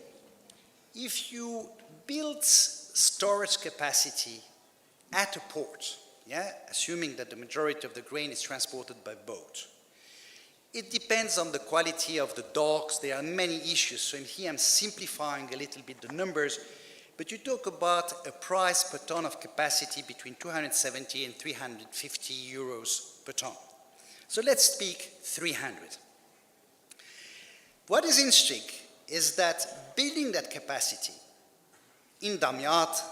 If you build storage capacity at a port, yeah, assuming that the majority of the grain is transported by boat, it depends on the quality of the docks. There are many issues. So in here I'm simplifying a little bit the numbers, but you talk about a price per ton of capacity between 270 and 350 euros per ton. So let's speak 300. What is interesting is that building that capacity in Damiat,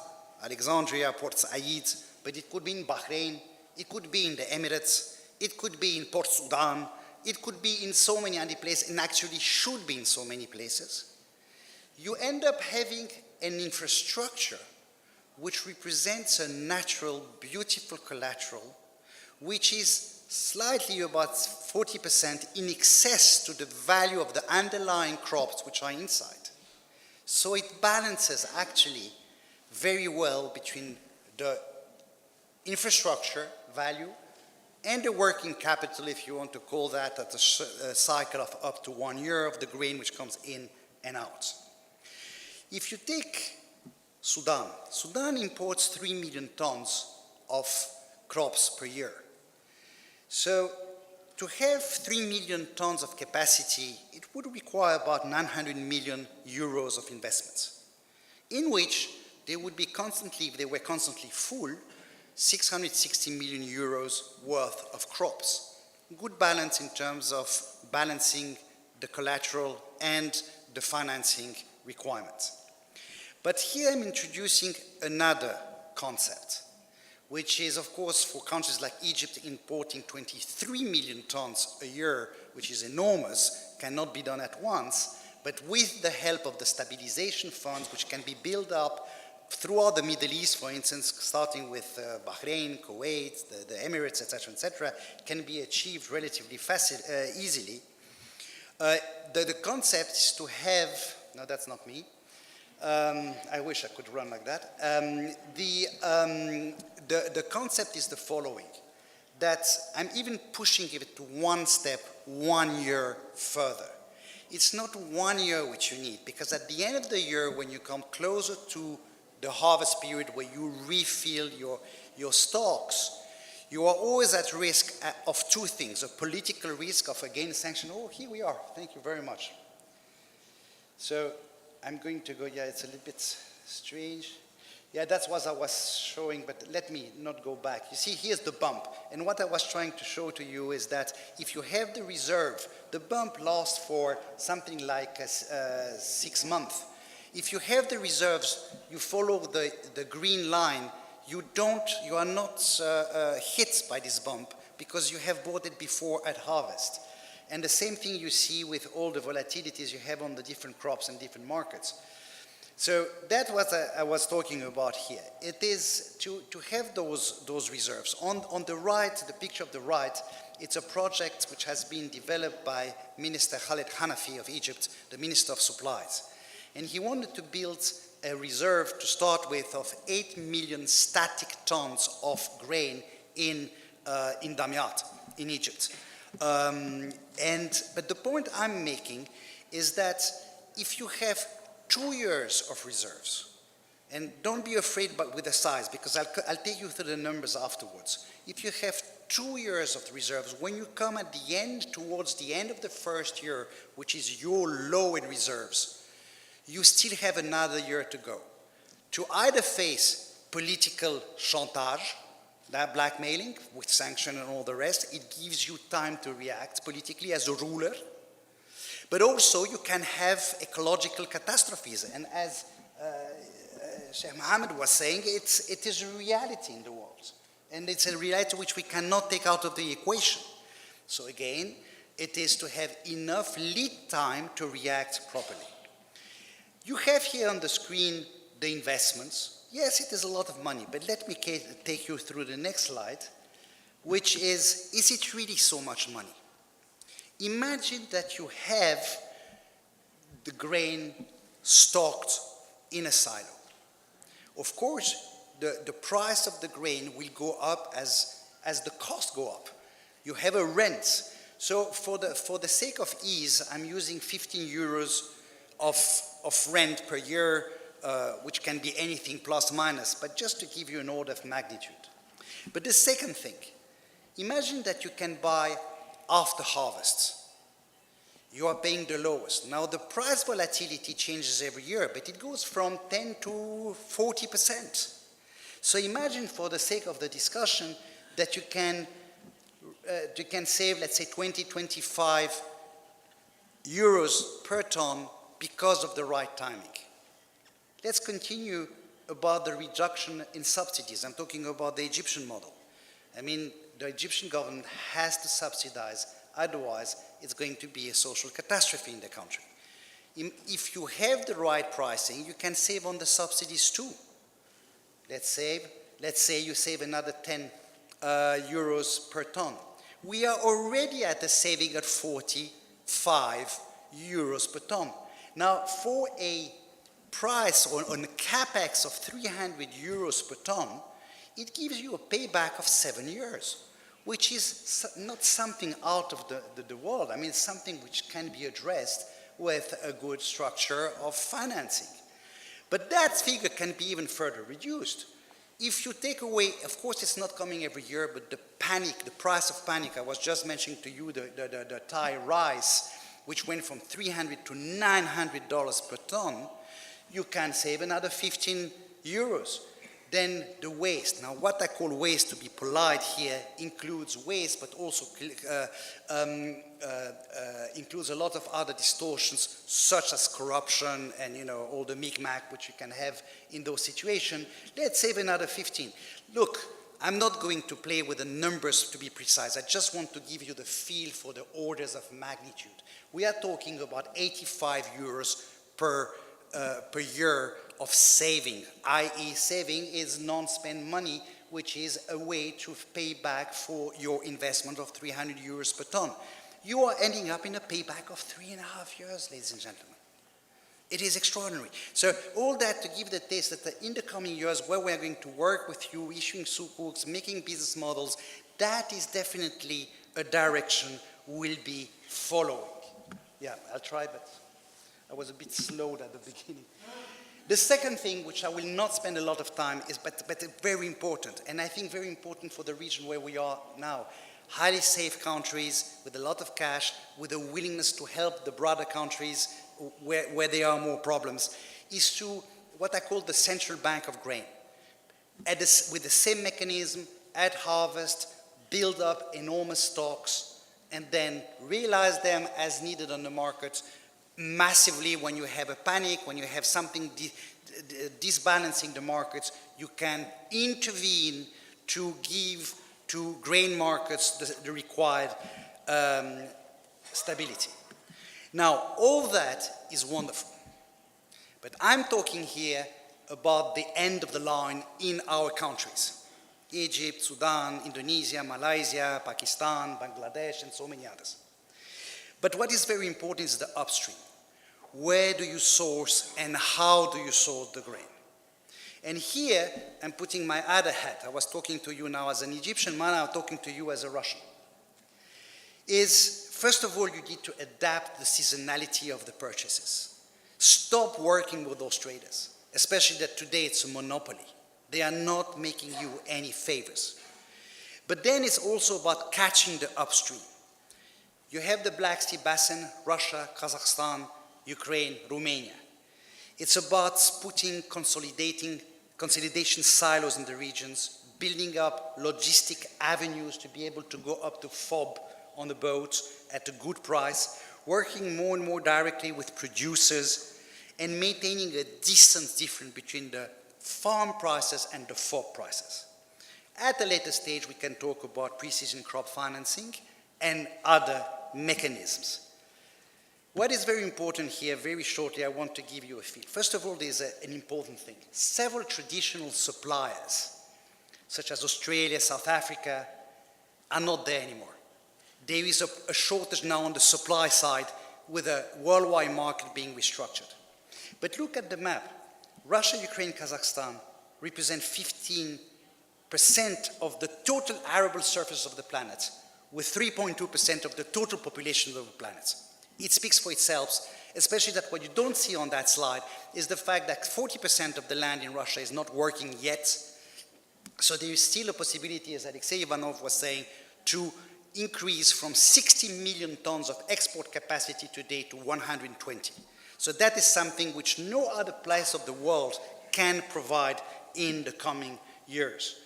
Alexandria, Port Said, but it could be in Bahrain, it could be in the Emirates, it could be in Port Sudan, it could be in so many other places, and actually should be in so many places. You end up having an infrastructure which represents a natural, beautiful collateral, which is slightly about 40% in excess to the value of the underlying crops which are inside. So it balances actually very well between the infrastructure value and the working capital, if you want to call that, at a cycle of up to 1 year of the grain which comes in and out. If you take Sudan, Sudan imports 3 million tons of crops per year. So to have 3 million tons of capacity, it would require about 900 million euros of investments, in which they would be constantly, if they were constantly full, 660 million euros worth of crops. Good balance in terms of balancing the collateral and the financing requirements. But here I'm introducing another concept, which is, of course, for countries like Egypt importing 23 million tons a year, which is enormous, cannot be done at once, but with the help of the stabilization funds, which can be built up throughout the Middle East, for instance, starting with Bahrain, Kuwait, the Emirates, etc., can be achieved relatively easily. The concept is to have, no, that's not me. I wish I could run like that. The concept is the following, that I'm even pushing it to one step, 1 year further. It's not 1 year which you need, because at the end of the year, when you come closer to the harvest period where you refill your stocks, you are always at risk of two things: a political risk of, again, sanction. Oh, here we are. Thank you very much. So I'm going to go, yeah, it's a little bit strange. Yeah, that's what I was showing, but let me not go back. You see, here's the bump. And what I was trying to show to you is that if you have the reserve, the bump lasts for something like 6 months. If you have the reserves, you follow the green line, you are not hit by this bump because you have bought it before at harvest. And the same thing you see with all the volatilities you have on the different crops and different markets. So that's what I was talking about here. It is to have those reserves. On the right, the picture of the right, it's a project which has been developed by Minister Khaled Hanafi of Egypt, the Minister of Supplies. And he wanted to build a reserve to start with of 8 million static tons of grain in Damiat, in Egypt. But the point I'm making is that if you have 2 years of reserves, and don't be afraid with the size, because I'll take you through the numbers afterwards. If you have 2 years of reserves, when you come at the end, towards the end of the first year, which is your low in reserves, you still have another year to go to either face political chantage, that blackmailing with sanction and all the rest. It gives you time to react politically as a ruler, but also you can have ecological catastrophes. And as Sheikh Mohammed was saying, it is a reality in the world, and it's a reality which we cannot take out of the equation. So again, it is to have enough lead time to react properly. You have here on the screen the investments. Yes, it is a lot of money, but let me take you through the next slide, which is it really so much money? Imagine that you have the grain stocked in a silo. Of course, the price of the grain will go up as the costs go up. You have a rent. So for the sake of ease, I'm using 15 euros of rent per year, which can be anything plus minus, but just to give you an order of magnitude. But the second thing, imagine that you can buy after harvest. You are paying the lowest. Now the price volatility changes every year, but it goes from 10 to 40%. So imagine, for the sake of the discussion, that you can save, let's say, 20, 25 euros per ton because of the right timing. Let's continue about the reduction in subsidies. I'm talking about the Egyptian model. I mean, the Egyptian government has to subsidize, otherwise it's going to be a social catastrophe in the country. If you have the right pricing, you can save on the subsidies too. Let's say you save another 10 euros per ton. We are already at a saving at 45 euros per ton. Now, for a price on a capex of 300 euros per ton, it gives you a payback of 7 years, which is not something out of the world. I mean, it's something which can be addressed with a good structure of financing. But that figure can be even further reduced. If you take away, of course it's not coming every year, but the price of panic, I was just mentioning to you the Thai rice, which went from $300 to $900 per ton, you can save another 15 euros. Then the waste. Now, what I call waste, to be polite here, includes waste, but also includes a lot of other distortions, such as corruption and, all the micmac which you can have in those situations. Let's save another 15. Look, I'm not going to play with the numbers to be precise. I just want to give you the feel for the orders of magnitude. We are talking about 85 euros per year of saving, i.e. saving is non-spent money, which is a way to pay back for your investment of 300 euros per ton. You are ending up in a payback of 3.5 years, ladies and gentlemen. It is extraordinary. So all that to give the taste that in the coming years where we are going to work with you, issuing sukuk, making business models, that is definitely a direction we'll be following. Yeah, I'll try, but I was a bit slow at the beginning. The second thing, which I will not spend a lot of time, is but very important, and I think very important for the region where we are now. Highly safe countries with a lot of cash, with a willingness to help the broader countries where there are more problems, is to what I call the central bank of grain. With the same mechanism, at harvest, build up enormous stocks, and then realize them as needed on the market massively when you have a panic, when you have something disbalancing the markets, you can intervene to give to grain markets the required stability. Now, all that is wonderful, but I'm talking here about the end of the line in our countries. Egypt, Sudan, Indonesia, Malaysia, Pakistan, Bangladesh, and so many others. But what is very important is the upstream. Where do you source and how do you source the grain? And here, I'm putting my other hat. I was talking to you now as an Egyptian man, I'm talking to you as a Russian. First of all, you need to adapt the seasonality of the purchases. Stop working with those traders, especially that today it's a monopoly. They are not making you any favors. But then it's also about catching the upstream. You have the Black Sea Basin, Russia, Kazakhstan, Ukraine, Romania. It's about putting consolidation silos in the regions, building up logistic avenues to be able to go up to FOB on the boats at a good price, working more and more directly with producers, and maintaining a decent difference between the farm prices and the FOB prices. At a later stage, we can talk about precision crop financing and other mechanisms. What is very important here, very shortly, I want to give you a feel. First of all, there's an important thing. Several traditional suppliers, such as Australia, South Africa, are not there anymore. There is a shortage now on the supply side with a worldwide market being restructured. But look at the map. Russia, Ukraine, Kazakhstan represent 15% of the total arable surface of the planet, with 3.2% of the total population of the planet. It speaks for itself, especially that what you don't see on that slide is the fact that 40% of the land in Russia is not working yet. So there is still a possibility, as Alexei Ivanov was saying, to increase from 60 million tons of export capacity today to 120. So that is something which no other place of the world can provide in the coming years.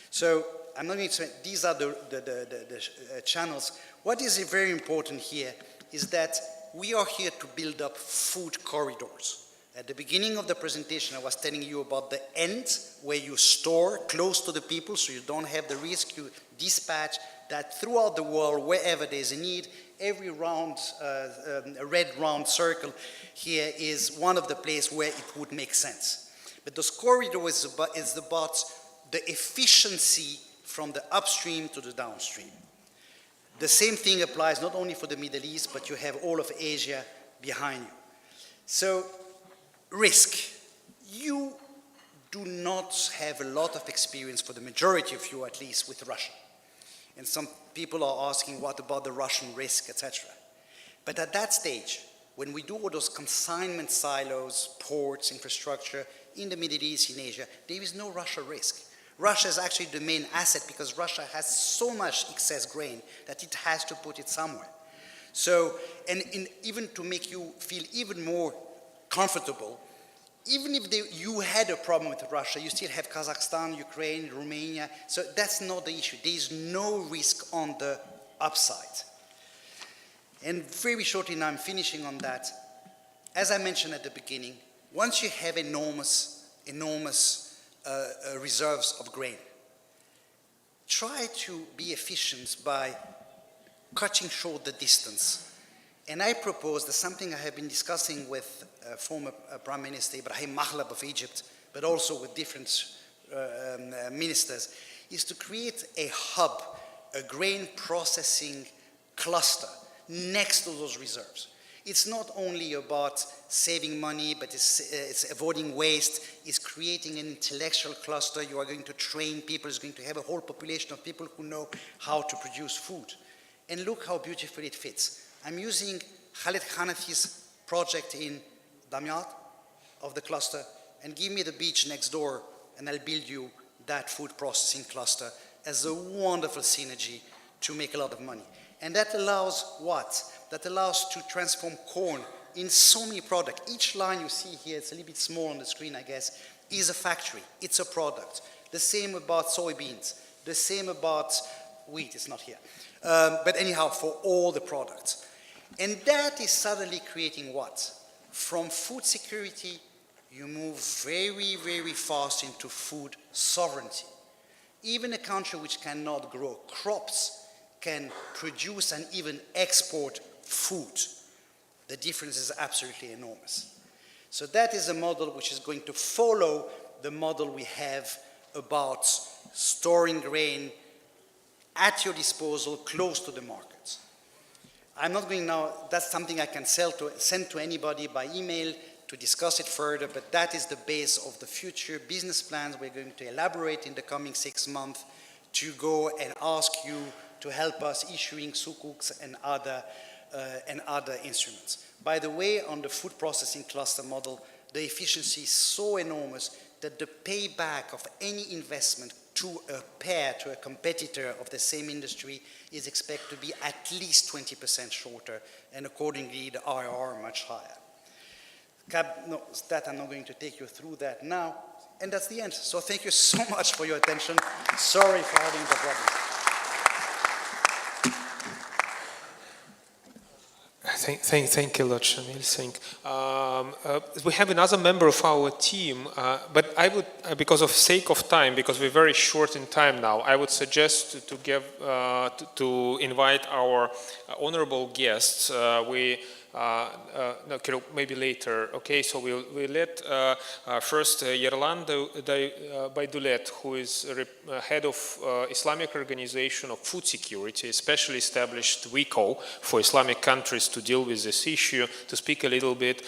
So I'm not going to say these are the channels. What is very important here is that we are here to build up food corridors. At the beginning of the presentation, I was telling you about the end where you store close to the people so you don't have the risk. You dispatch that throughout the world, wherever there's a need. Every round, a red round circle here is one of the places where it would make sense. But this corridor is about the efficiency from the upstream to the downstream. The same thing applies not only for the Middle East, but you have all of Asia behind you. So, risk. You do not have a lot of experience, for the majority of you at least, with Russia. And some people are asking, what about the Russian risk, etc. But at that stage, when we do all those consignment silos, ports, infrastructure, in the Middle East, in Asia, there is no Russia risk. Russia is actually the main asset because Russia has so much excess grain that it has to put it somewhere. So, and even to make you feel even more comfortable, even if you had a problem with Russia, you still have Kazakhstan, Ukraine, Romania, so that's not the issue. There is no risk on the upside. And very shortly now, I'm finishing on that. As I mentioned at the beginning, once you have enormous reserves of grain, try to be efficient by cutting short the distance. And I propose that something I have been discussing with former Prime Minister Ibrahim Mahlab of Egypt, but also with different ministers, is to create a hub, a grain processing cluster next to those reserves. It's not only about saving money, but it's avoiding waste, it's creating an intellectual cluster. You are going to train people, it's going to have a whole population of people who know how to produce food. And look how beautifully it fits. I'm using Khalid Hanafi's project in Damyat of the cluster, and give me the beach next door, and I'll build you that food processing cluster as a wonderful synergy to make a lot of money. And that allows what? That allows to transform corn in so many products. Each line you see here, it's a little bit small on the screen, I guess, is a factory. It's a product. The same about soybeans. The same about wheat. It's not here. But anyhow, for all the products. And that is suddenly creating what? From food security, you move very, very fast into food sovereignty. Even a country which cannot grow crops can produce and even export food. The difference is absolutely enormous. So that is a model which is going to follow the model we have about storing grain at your disposal, close to the markets. I'm not going now, that's something I can send to anybody by email to discuss it further, but that is the base of the future business plans we're going to elaborate in the coming 6 months to go and ask you to help us issuing sukuks and other instruments. By the way, on the food processing cluster model, the efficiency is so enormous that the payback of any investment to a pair, to a competitor of the same industry, is expected to be at least 20% shorter, and accordingly the IRR much higher. I'm not going to take you through that now, and that's the end. So thank you so much for your attention. Sorry for having the problem. Thank you a lot, Shamil Singh. We have another member of our team, but I would, because of sake of time, because we're very short in time now, I would suggest to invite our honorable guests. No, maybe later. Okay, so we'll let first Yerlan Baidulet, who is head of Islamic Organization of Food Security, especially established WICO for Islamic countries to deal with this issue, to speak a little bit,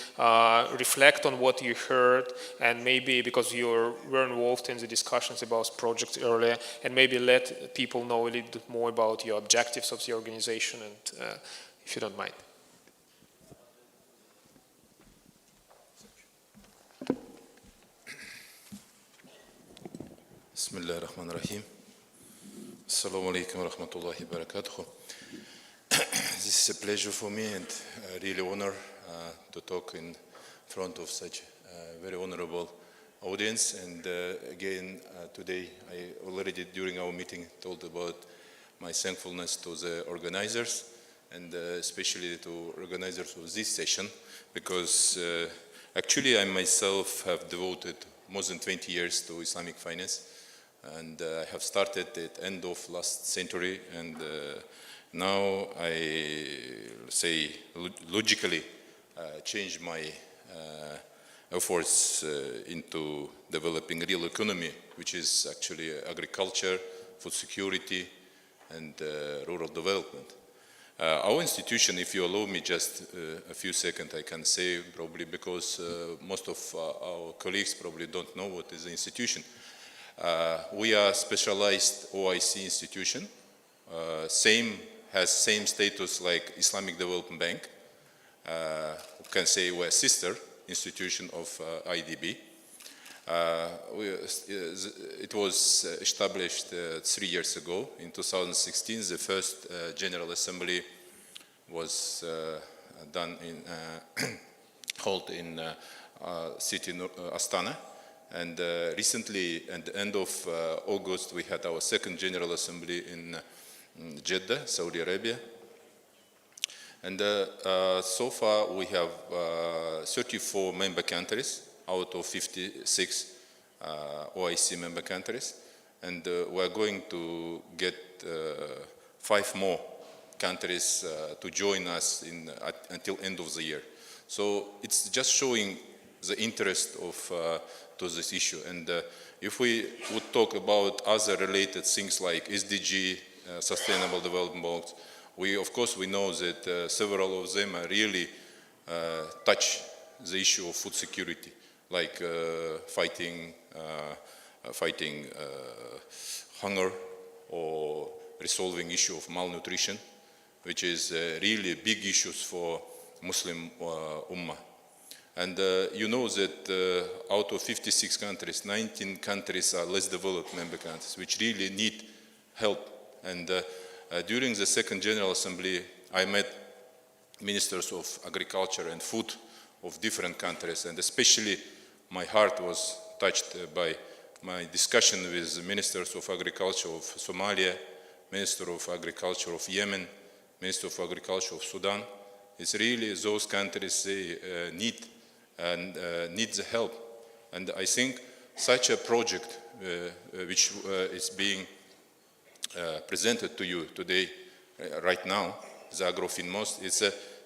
reflect on what you heard, and maybe because you were involved in the discussions about projects earlier, and maybe let people know a little bit more about your objectives of the organization, and if you don't mind. Bismillah ar-Rahman ar-Rahim. Assalamu alaikum wa rahmatullahi wa barakatuh. This is a pleasure for me and a really honor to talk in front of such a very honorable audience. And again, today, I already during our meeting told about my thankfulness to the organizers and especially to organizers of this session, because actually I myself have devoted more than 20 years to Islamic finance. And I have started at the end of last century, and now I say logically change my efforts into developing real economy, which is actually agriculture, food security, and rural development. Our institution, if you allow me just a few seconds, I can say probably because most of our colleagues probably don't know what is the institution. We are specialized OIC institution, has same status like Islamic Development Bank. We can say we're a sister institution of IDB. It was established 3 years ago. In 2016, the first General Assembly was held in city Astana. And recently, at the end of August, we had our second General Assembly in Jeddah, Saudi Arabia. And so far, we have 34 member countries out of 56 OIC member countries. and we're going to get 5 more countries to join us until end of the year. So it's just showing the interest of to this issue. And if we would talk about other related things like SDG, Sustainable Development Goals, of course we know that several of them are really touch the issue of food security, like fighting hunger or resolving issue of malnutrition, which is really big issues for Muslim Ummah. And you know that out of 56 countries, 19 countries are less developed member countries, which really need help. And during the second General Assembly, I met ministers of agriculture and food of different countries, and especially my heart was touched by my discussion with the ministers of agriculture of Somalia, Minister of Agriculture of Yemen, Minister of Agriculture of Sudan. It's really those countries, they need the help. And I think such a project which is being presented to you today, right now, the AgroFinMost, is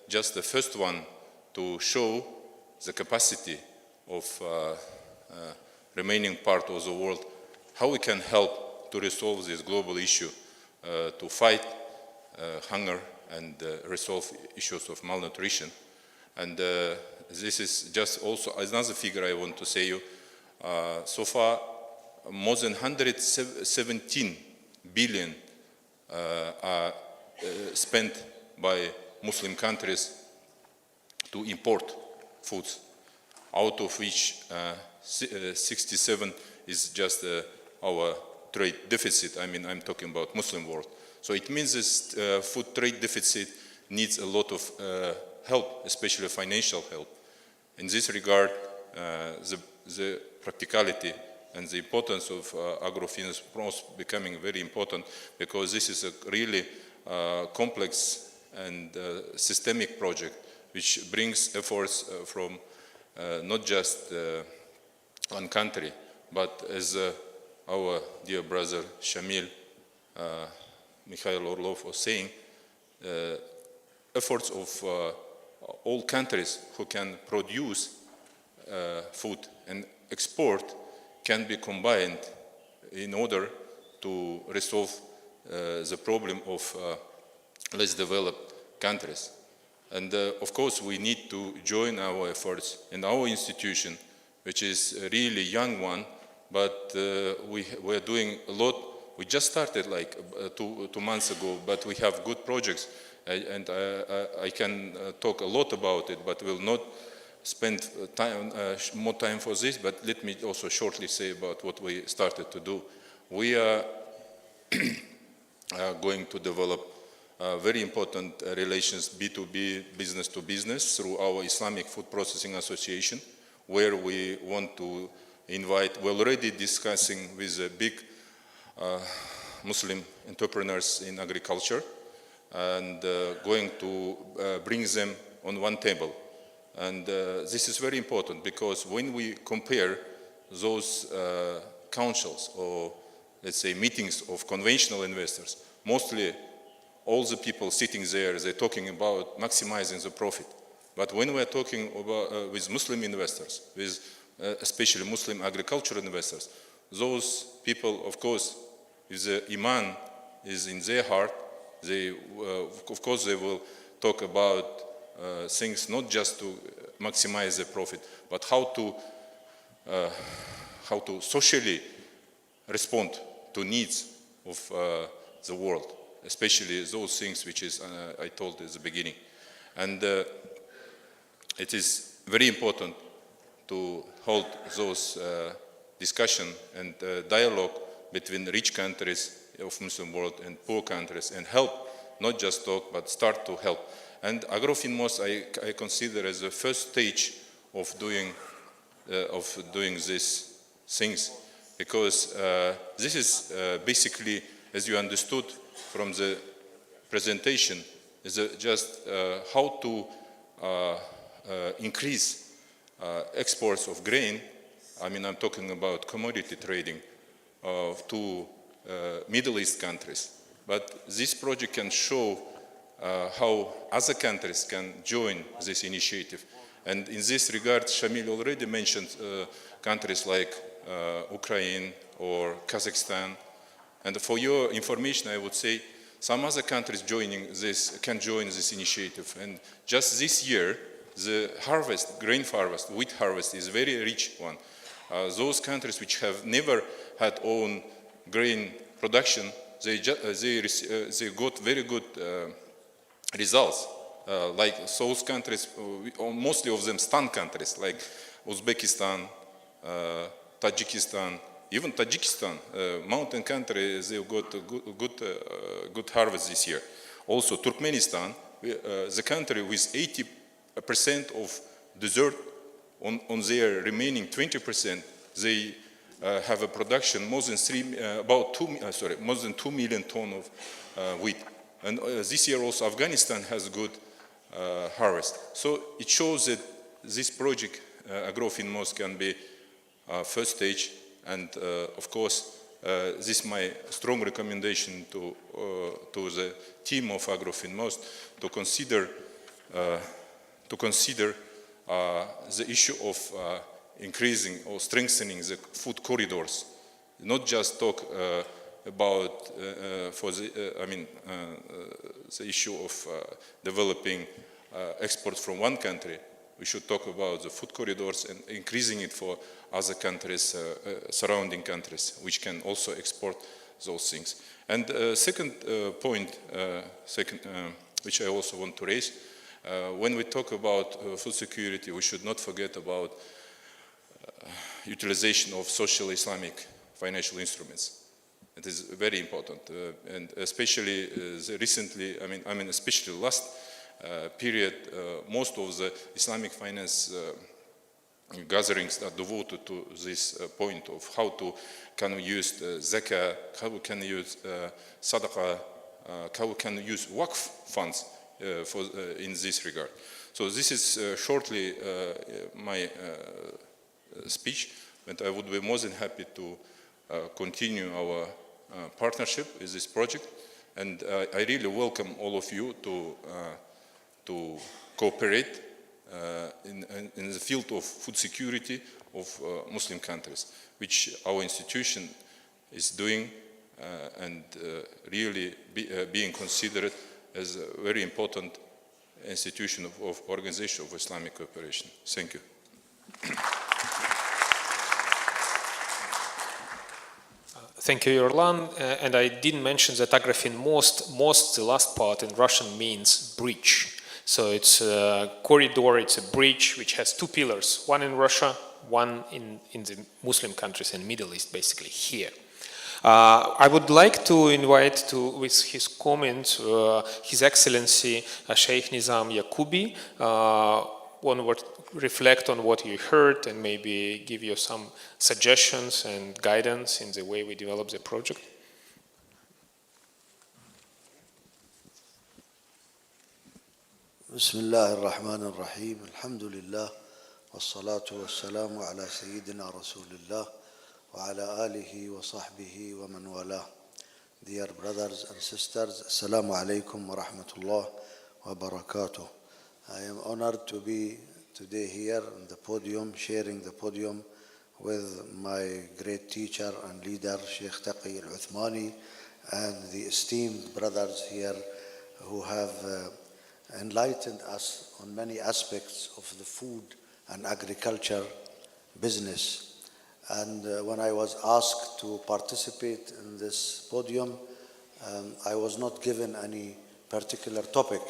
just the first one to show the capacity of remaining part of the world, how we can help to resolve this global issue, to fight hunger and resolve issues of malnutrition. And this is just also another figure I want to say you. So far, more than 117 billion are spent by Muslim countries to import foods, out of which 67 is just our trade deficit. I mean, I'm talking about Muslim world. So it means this food trade deficit needs a lot of help, especially financial help. In this regard, the practicality and the importance of AgroFinMost becoming very important, because this is a really complex and systemic project which brings efforts from not just one country, but as our dear brother Shamil Mikhail Orlov was saying, efforts of all countries who can produce food and export can be combined in order to resolve the problem of less developed countries. And of course, we need to join our efforts in our institution, which is a really young one, but we're doing a lot. We just started like 2 months ago, but we have good projects, and I can talk a lot about it, but will not spend more time for this. But let me also shortly say about what we started to do. We are going to develop very important relations, B2B, business to business, through our Islamic Food Processing Association, where we want to invite, we're already discussing with big Muslim entrepreneurs in agriculture, and going to bring them on one table. And this is very important, because when we compare those councils, or let's say meetings of conventional investors, mostly all the people sitting there, they're talking about maximizing the profit. But when we're talking about, with Muslim investors, with especially Muslim agricultural investors, those people, of course, if the Iman is in their heart, they, of course, they will talk about things not just to maximize the profit, but how to socially respond to needs of the world, especially those things which is I told at the beginning. And it is very important to hold those discussion and dialogue between rich countries of Muslim world and poor countries, and help, not just talk, but start to help. And AgroFinMost I consider as the first stage of doing these things, because this is basically, as you understood from the presentation, is just how to increase exports of grain. I mean, I'm talking about commodity trading, to Middle East countries. But this project can show how other countries can join this initiative. And in this regard, Shamil already mentioned countries like Ukraine or Kazakhstan. And for your information, I would say some other countries can join this initiative. And just this year, the harvest, grain harvest, wheat harvest is a very rich one. Those countries which have never had own grain production, they got very good results. Like those countries, mostly of them stun countries, like Uzbekistan, Tajikistan, even Tajikistan, mountain country, they got a good harvest this year. Also Turkmenistan, the country with 80% of desert on their remaining 20%, they have a production more than 2 million tons of wheat. And this year also Afghanistan has good harvest. So it shows that this project, AgroFinMost, can be first stage. And of course, this is my strong recommendation to the team of AgroFinMost to consider the issue of increasing or strengthening the food corridors, not just talk about the issue of developing exports from one country. We should talk about the food corridors and increasing it for other countries, surrounding countries, which can also export those things. And second point, which I also want to raise, when we talk about food security, we should not forget about utilization of social Islamic financial instruments. It is very important, and especially recently, especially last period, most of the Islamic finance gatherings are devoted to this point of how can we use zakah, how we can use sadaqah, how we can use waqf funds in this regard. So this is shortly my speech, and I would be more than happy to continue our partnership with this project. And I really welcome all of you to cooperate in the field of food security of Muslim countries, which our institution is doing and really being considered as a very important institution of organization of Islamic cooperation. Thank you. Thank you, Yorlan. And I didn't mention that AgroFinMost, the last part in Russian means bridge. So it's a corridor, it's a bridge which has two pillars, one in Russia, one in the Muslim countries and Middle East, basically here. I would like to invite with his comment, His Excellency Sheikh Nizam Yaqubi, reflect on what you heard and maybe give you some suggestions and guidance in the way we develop the project. بسم الله الرحمن الرحيم الحمد لله والصلاة والسلام على سيدنا رسول الله وعلى آله وصحبه ومن والاه. Dear brothers and sisters, Assalamu alaikum wa rahmatullah wa barakatuh. I am honored to be today here on the podium, sharing the podium with my great teacher and leader, Sheikh Taqi al-Uthmani, and the esteemed brothers here who have enlightened us on many aspects of the food and agriculture business. And when I was asked to participate in this podium, I was not given any particular topic.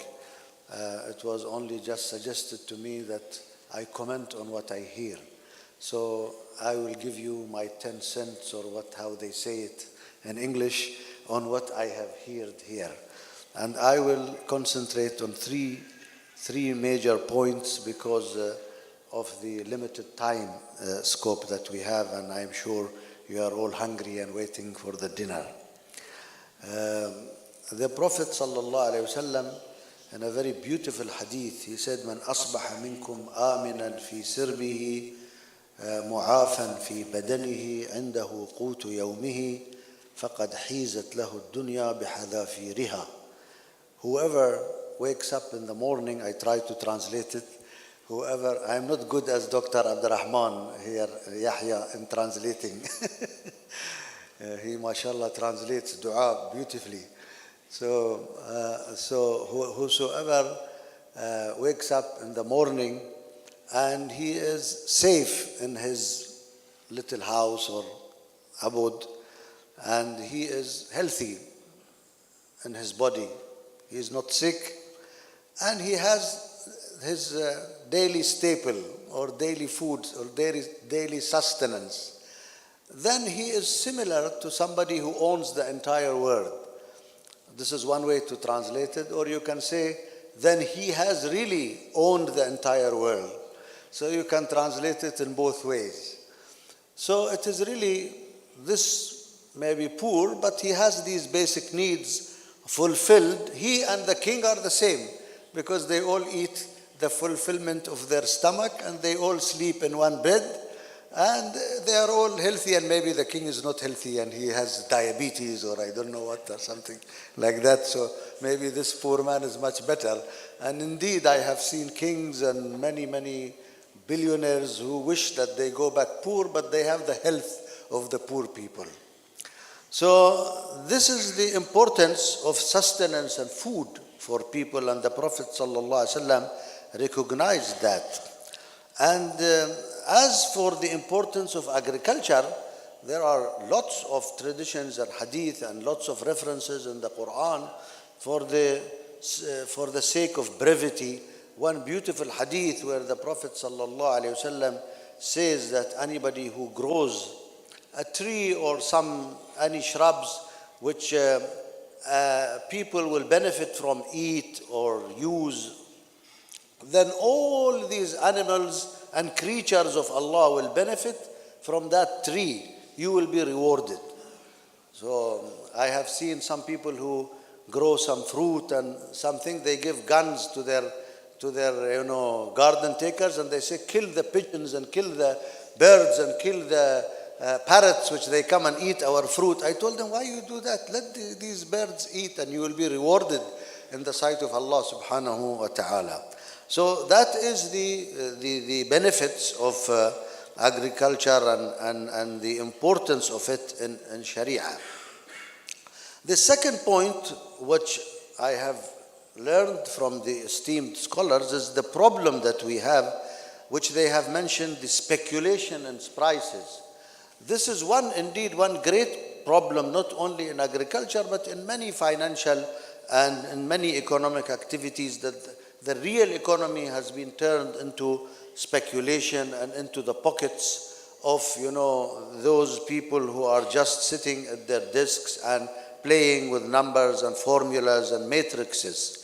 It was only just suggested to me that I comment on what I hear. So I will give you my 10 cents, or how they say it in English, on what I have heard here. And I will concentrate on three major points because of the limited time scope that we have, and I'm sure you are all hungry and waiting for the dinner. The Prophet ﷺ, in a very beautiful hadith, he said, "Man asbaha minkum aminan fi sirbihi معافا في بدنه عنده قوت يومه فقد حيزت له الدنيا بحذافيرها. Whoever wakes up in the morning, I try to translate it. Whoever, I'm not good as Dr. Abdurrahman here, Yahya, in translating. He, mashallah, translates dua beautifully. So whosoever wakes up in the morning and he is safe in his little house or abode, and he is healthy in his body, he is not sick, and he has his daily staple or daily food or daily sustenance, then he is similar to somebody who owns the entire world. This is one way to translate it, or you can say, then he has really owned the entire world. So you can translate it in both ways. So it is really, this may be poor, but he has these basic needs fulfilled. He and the king are the same, because they all eat the fulfillment of their stomach and they all sleep in one bed and they are all healthy, and maybe the king is not healthy and he has diabetes or I don't know what or something like that. So maybe this poor man is much better. And indeed I have seen kings and many billionaires who wish that they go back poor, but they have the health of the poor people. So this is the importance of sustenance and food for people, and the Prophet ﷺ recognized that. And as for the importance of agriculture, there are lots of traditions and hadith and lots of references in the Quran for the sake of brevity. One beautiful hadith where the Prophet ﷺ says that anybody who grows a tree or any shrubs which people will benefit from, eat or use, then all these animals and creatures of Allah will benefit from that tree. You will be rewarded. So I have seen some people who grow some fruit and something, they give guns to their garden takers, and they say, kill the pigeons and kill the birds and kill the parrots which they come and eat our fruit. I told them, why you do that? Let these birds eat and you will be rewarded in the sight of Allah subhanahu wa ta'ala. So that is the benefits of agriculture and the importance of it in Sharia. The second point which I have learned from the esteemed scholars is the problem that we have, which they have mentioned, the speculation in prices. This is indeed one great problem, not only in agriculture, but in many financial and in many economic activities, that the real economy has been turned into speculation and into the pockets of, those people who are just sitting at their desks and playing with numbers and formulas and matrices.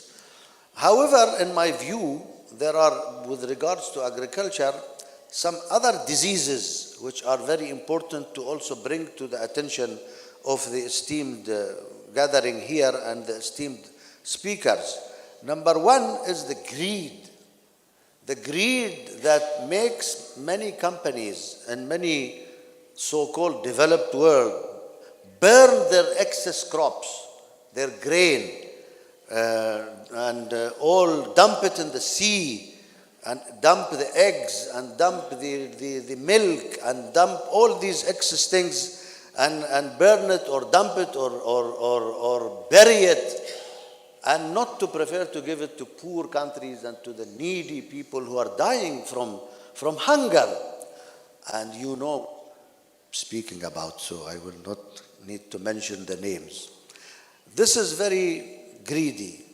However, in my view, there are, with regards to agriculture, some other diseases which are very important to also bring to the attention of the esteemed gathering here and the esteemed speakers. Number one is the greed. The greed that makes many companies and many so-called developed world burn their excess crops, their grain, and all dump it in the sea, and dump the eggs, and dump the milk, and dump all these excess things, and burn it or dump it or bury it, and not to prefer to give it to poor countries and to the needy people who are dying from hunger. And speaking about, so I will not need to mention the names. This is very greedy.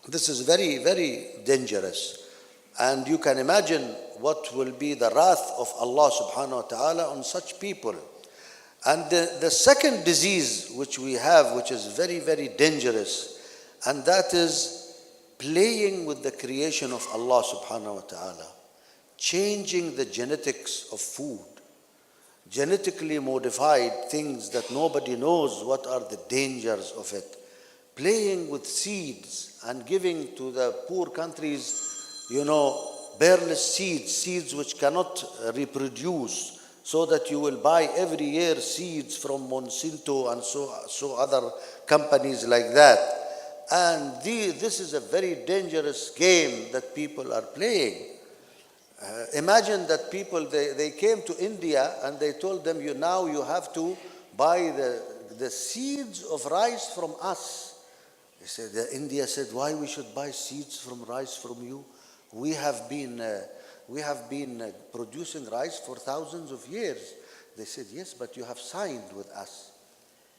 This is very, very dangerous. And you can imagine what will be the wrath of Allah subhanahu wa ta'ala on such people. And the second disease which we have, which is very, very dangerous, and that is playing with the creation of Allah subhanahu wa ta'ala, changing the genetics of food, genetically modified things that nobody knows what are the dangers of it, playing with seeds and giving to the poor countries, bearless seeds, seeds which cannot reproduce, so that you will buy every year seeds from Monsanto and so other companies like that. And this is a very dangerous game that people are playing. Imagine that people, they came to India and they told them, now you have to buy the seeds of rice from us. They said, India said, why we should buy seeds from rice from you? We have been producing rice for thousands of years. They said, yes, but you have signed with us.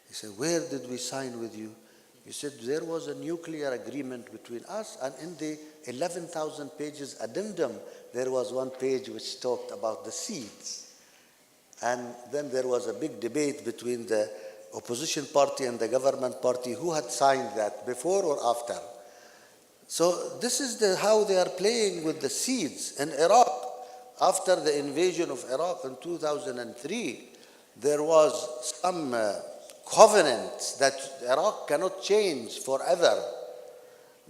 He said, where did we sign with you? He said, there was a nuclear agreement between us, and in the 11,000 pages addendum, there was one page which talked about the seeds. And then there was a big debate between the opposition party and the government party who had signed that, before or after. So this is how they are playing with the seeds. In Iraq, after the invasion of Iraq in 2003, there was some covenant that Iraq cannot change forever,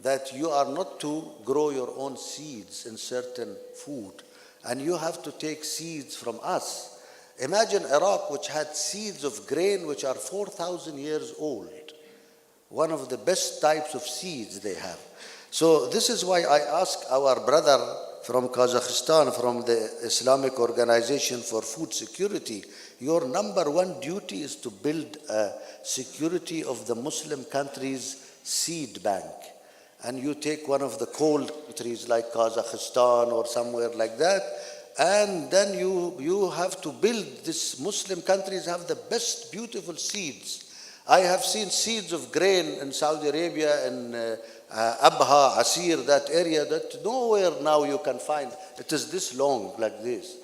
that you are not to grow your own seeds in certain food, and you have to take seeds from us. Imagine Iraq, which had seeds of grain which are 4,000 years old, one of the best types of seeds they have. So this is why I ask our brother from Kazakhstan, from the Islamic Organization for Food Security, your number one duty is to build a security of the Muslim countries' seed bank. And you take one of the cold countries like Kazakhstan or somewhere like that, and then you have to build, this Muslim countries have the best beautiful seeds. I have seen seeds of grain in Saudi Arabia, in Abha, Asir, that area, that nowhere now you can find. It is this long, like this.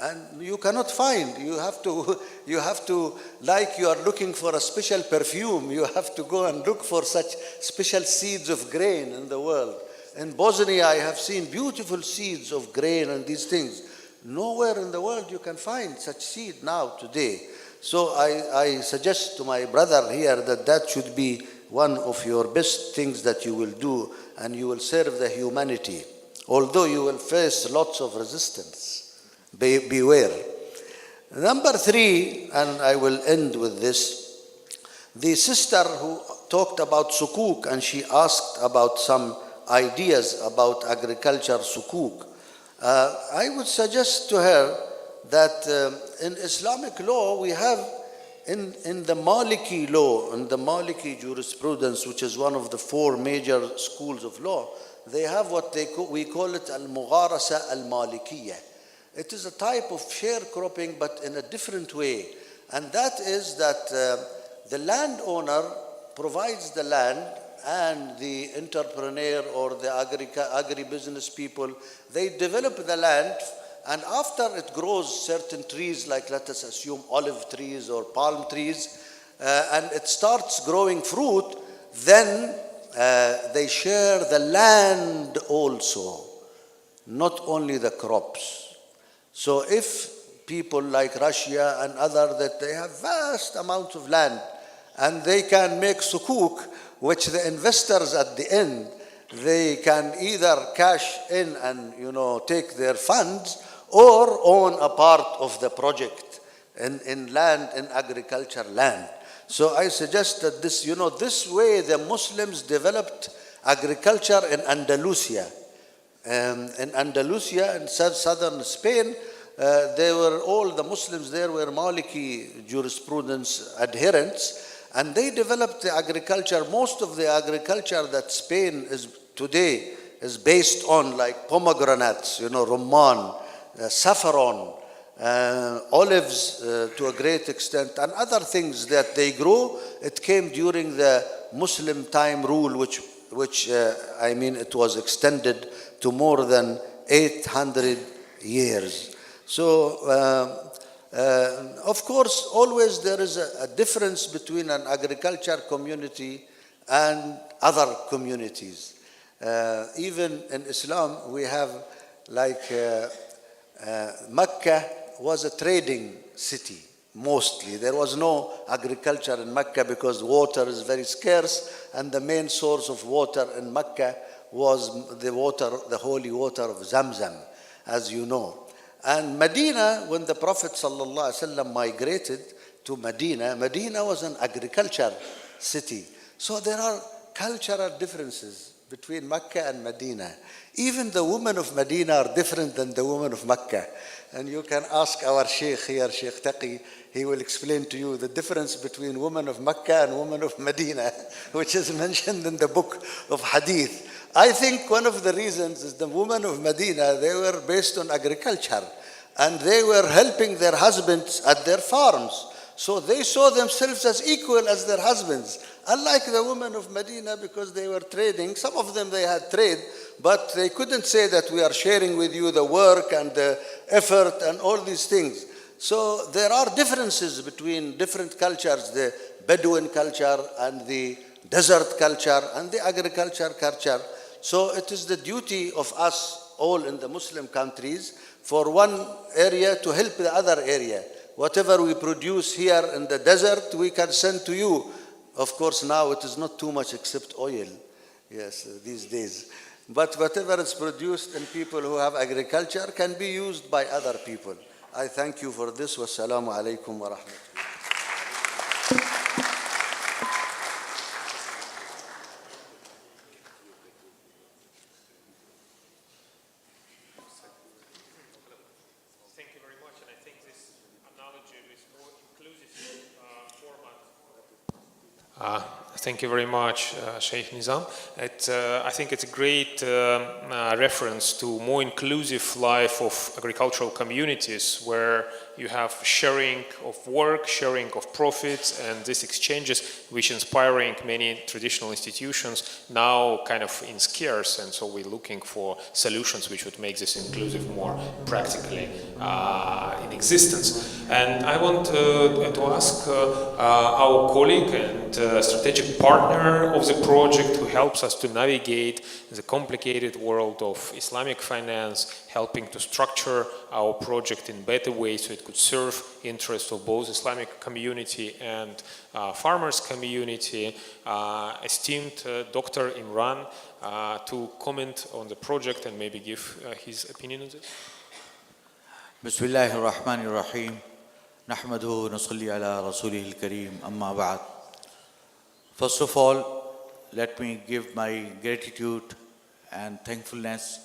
And you cannot find. You have to, like you are looking for a special perfume, you have to go and look for such special seeds of grain in the world. In Bosnia, I have seen beautiful seeds of grain and these things. Nowhere in the world you can find such seed now, today. So I suggest to my brother here that should be one of your best things that you will do, and you will serve the humanity, although you will face lots of resistance. Beware. Number 3, and I will end with this, the sister who talked about sukuk, and she asked about some ideas about agriculture sukuk. I would suggest to her that in Islamic law we have, in the Maliki law, in the Maliki jurisprudence, which is one of the 4 major schools of law, they have what we call it al-mugharasa al-malikiyah. It is a type of sharecropping, but in a different way. And that is that the landowner provides the land, and the entrepreneur or the agribusiness people, they develop the land, and after it grows certain trees, like let us assume olive trees or palm trees, and it starts growing fruit, then they share the land also, not only the crops. So if people like Russia and others, that they have vast amounts of land, and they can make sukuk, which the investors at the end, they can either cash in and take their funds, or own a part of the project in land, in agriculture land. So I suggest that this, this way the Muslims developed agriculture in Andalusia. In Andalusia, in southern Spain, all the Muslims there were Maliki jurisprudence adherents, and they developed the agriculture. Most of the agriculture that Spain is today is based on, like pomegranates, rumman, saffron, olives to a great extent, and other things that they grow. It came during the Muslim time rule, which it was extended to more than 800 years. So, of course, always there is a difference between an agriculture community and other communities. Even in Islam, we have Mecca was a trading city, mostly. There was no agriculture in Mecca because water is very scarce, and the main source of water in Mecca was the water, the holy water of Zamzam, as you know. And Medina, when the Prophet ﷺ migrated to Medina, Medina was an agriculture city. So there are cultural differences between Mecca and Medina. Even the women of Medina are different than the women of Mecca. And you can ask our Sheikh here, Sheikh Taqi, he will explain to you the difference between women of Mecca and women of Medina, which is mentioned in the book of Hadith. I think one of the reasons is the women of Medina, they were based on agriculture, and they were helping their husbands at their farms. So they saw themselves as equal as their husbands. Unlike the women of Medina, because they were trading, some of them they had trade, but they couldn't say that we are sharing with you the work and the effort and all these things. So there are differences between different cultures, the Bedouin culture and the desert culture and the agriculture culture. So it is the duty of us all in the Muslim countries for one area to help the other area. Whatever we produce here in the desert, we can send to you. Of course, now it is not too much except oil, yes, these days. But whatever is produced in people who have agriculture can be used by other people. I thank you for this. Wassalamu alaikum wa rahmatullah. Thank you very much, and I think this analogy is more inclusive format. Thank you very much, Sheikh Nizam. I think it's a great reference to more inclusive life of agricultural communities where you have sharing of work, sharing of profits, and these exchanges which inspiring many traditional institutions now kind of in scarce, and so we're looking for solutions which would make this inclusive more practically in existence. And I want to ask our colleague and strategic partner of the project who helps us to navigate the complicated world of Islamic finance, helping to structure our project in better ways so it could serve interests of both Islamic community and farmers community, esteemed Dr. Imran, to comment on the project and maybe give his opinion on this. Bismillahir Rahmanir Rahim. Nahmaduhu nusalli ala rasulihil kareem amma ba'd. First of all, let me give my gratitude and thankfulness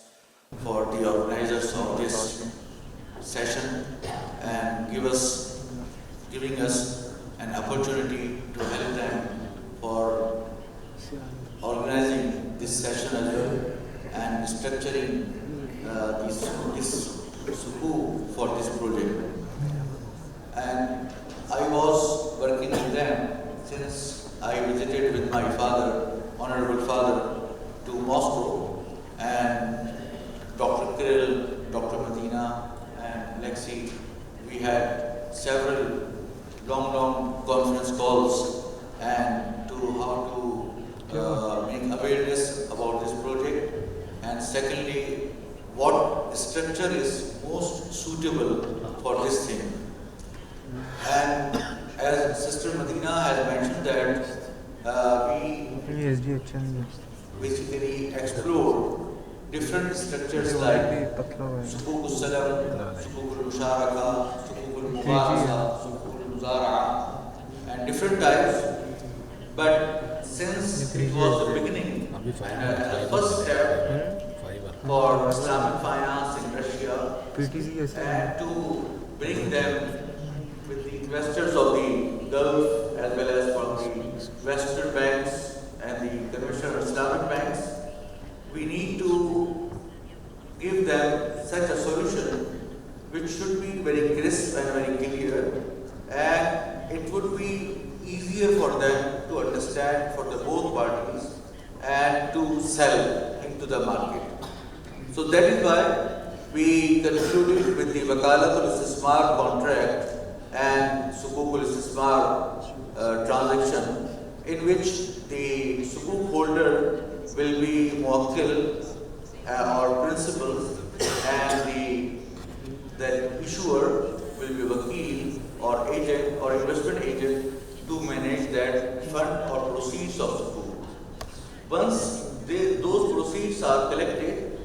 for the organizers of this session and giving us an opportunity to help them for organizing this session as well and structuring this sukuk for this project. And I was working with them since I visited with my father, honorable father, to Moscow, and Dr. Kirill, Dr. Medina, and Lexi, we had several long conference calls and to how to make awareness about this project, and secondly, what structure is most suitable for this thing. And as Sister Medina has mentioned that we basically explored different structures like Sukuk al-Salam, Sukuk al-Musharaka, Sukuk al-Mubarasa, Sukuk al-Muzara'a, and different types. But since it was the beginning and the first step for Islamic finance in Russia and to bring them with the investors of the Gulf as well as from the Western banks and the conventional Islamic banks, we need to give them such a solution which should be very crisp and very clear, and it would be easier for them to understand for the both parties and to sell into the market. So that is why we concluded with the Wakalatul Istismar contract and Sukuk al-Istismar transaction, in which the Sukuk holder will be Muwakkil or principal, and the issuer will be Wakil or agent or investment agent to manage that fund or proceeds of Sukuk. Once those proceeds proceeds are collected,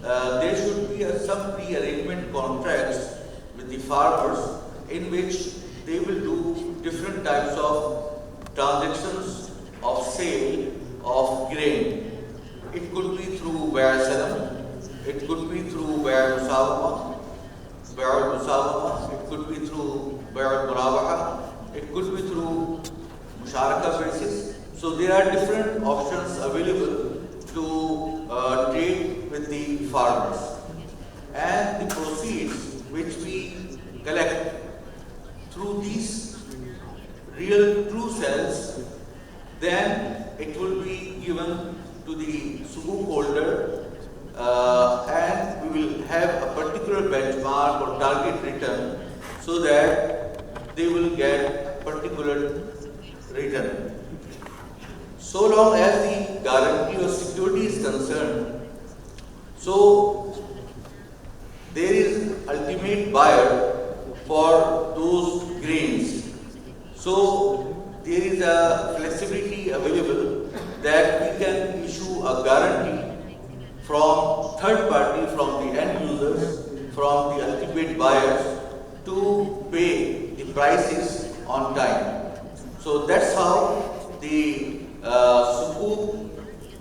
there should be some pre-arrangement contracts with the farmers in which they will do different types of transactions of sale of grain. It could be through Bay Salam, it could be through Bay Musawama, it could be through Bay Murabaha, it could be through Musharaka basis. So there are different options available to trade with the farmers. And the proceeds which we collect through these real true cells, then it will be given to the sukuk holder, and we will have a particular benchmark or target return so that they will get particular return. So long as the guarantee or security is concerned, so there is ultimate buyer for those grains. So there is a flexibility available that we can issue a guarantee from third party, from the end users, from the ultimate buyers to pay the prices on time. So that's how the sukuk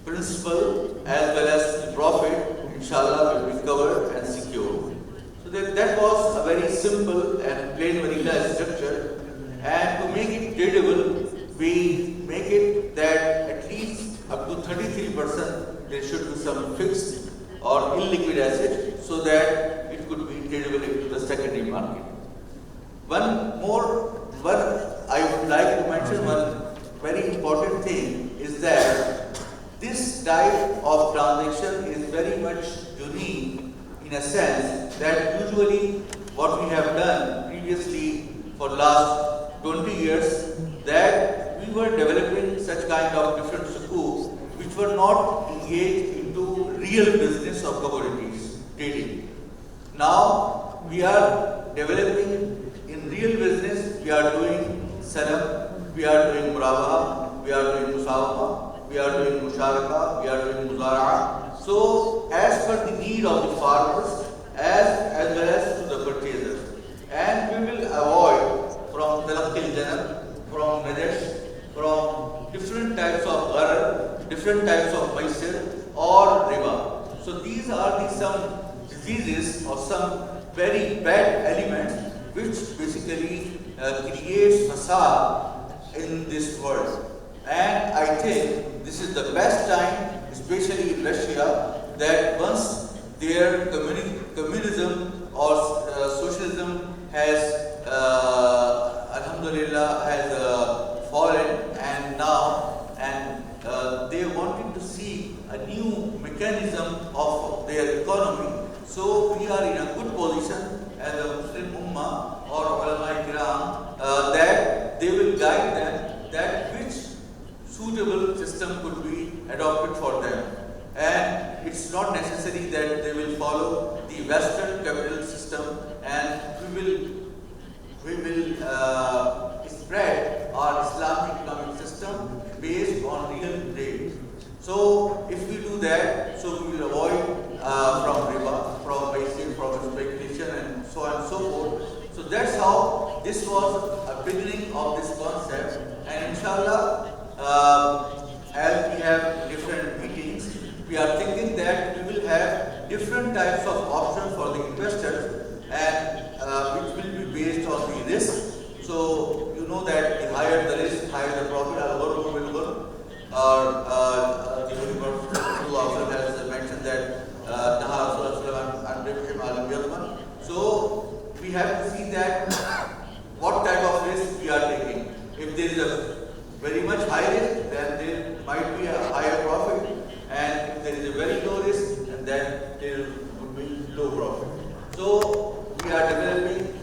principle as well as the profit, inshallah, will be covered and secured. So that was a very simple and plain vanilla structure, and to make it tradable, we make it that at least up to 33% there should be some fixed or illiquid asset so that it could be tradable into the secondary market. One I would like to mention one very important thing is that this type of transaction is very much unique in a sense that usually what we have done previously for last 20 years, that we were developing such kind of different sukuks which were not engaged into real business of commodities trading. Now we are developing in real business, we are doing salam, we are doing murabaha, we are doing musawama, we are doing musharaka, we are doing muzara'a. So as per the need of the farmers as well as to the purchasers. And we will avoid from talaqqi janab, from najash, from different types of gharar, different types of maisir or riba. So these are some diseases or some very bad elements which basically creates fasad in this world. And I think this is the best time, especially in Russia, that once their communism or socialism has, alhamdulillah, has fallen, and now, they wanted to see a new mechanism of their economy. So we are in a good position as a Muslim Ummah or ulama kiram that they will guide them that which suitable system could be adopted for them. And it's not necessary that they will follow the Western capital system, and we will spread our Islamic economic system based on real trade. So if we do that, so we will avoid from riba, from basic, from speculation, and so on and so forth. So that's how this was a beginning of this concept, and inshallah, as we have different meetings, we are thinking that we will have different types of options for the investors, and which will be based on the risk. So you know that the higher the risk, higher the profit. Al-Ghurr will ghurr. The Universal has mentioned that so we have to see that what type of risk we are taking. If there is a very much high risk, then there might be a higher profit, and if there is a very low risk, and then there would be low profit. So we are developing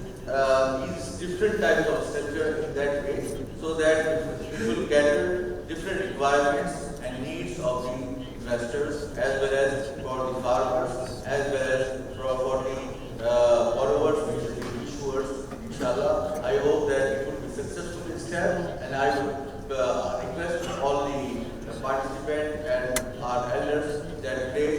these different types of structure in that way, so that it will gather different requirements and needs of the investors, as well as for the farmers, as well as for the borrowers, which are the issuers. Inshallah, I hope that it will be successful step, and I would request all the participants and our elders that they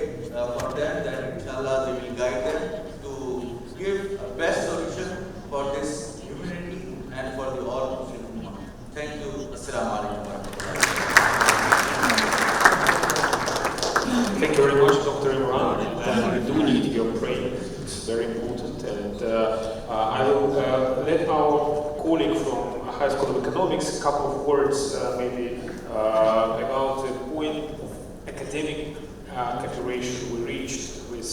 your praying. It's very important. And I will let our colleague from High School of Economics a couple of words maybe about the point of academic cooperation we reached with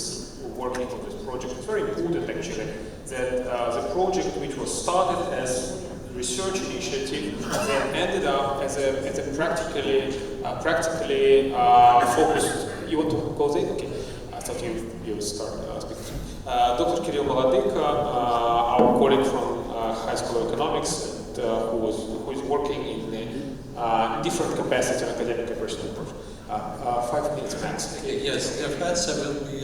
working on this project. It's very important actually that the project, which was started as a research initiative, then ended up as a practically focused. You want to go there? Okay. I thought you would start speaking. Dr. Kirill Maladik, our colleague from High School of Economics, and, who is working in different capacity in academic and personal project. 5 minutes max. Okay, yes, dear friends, I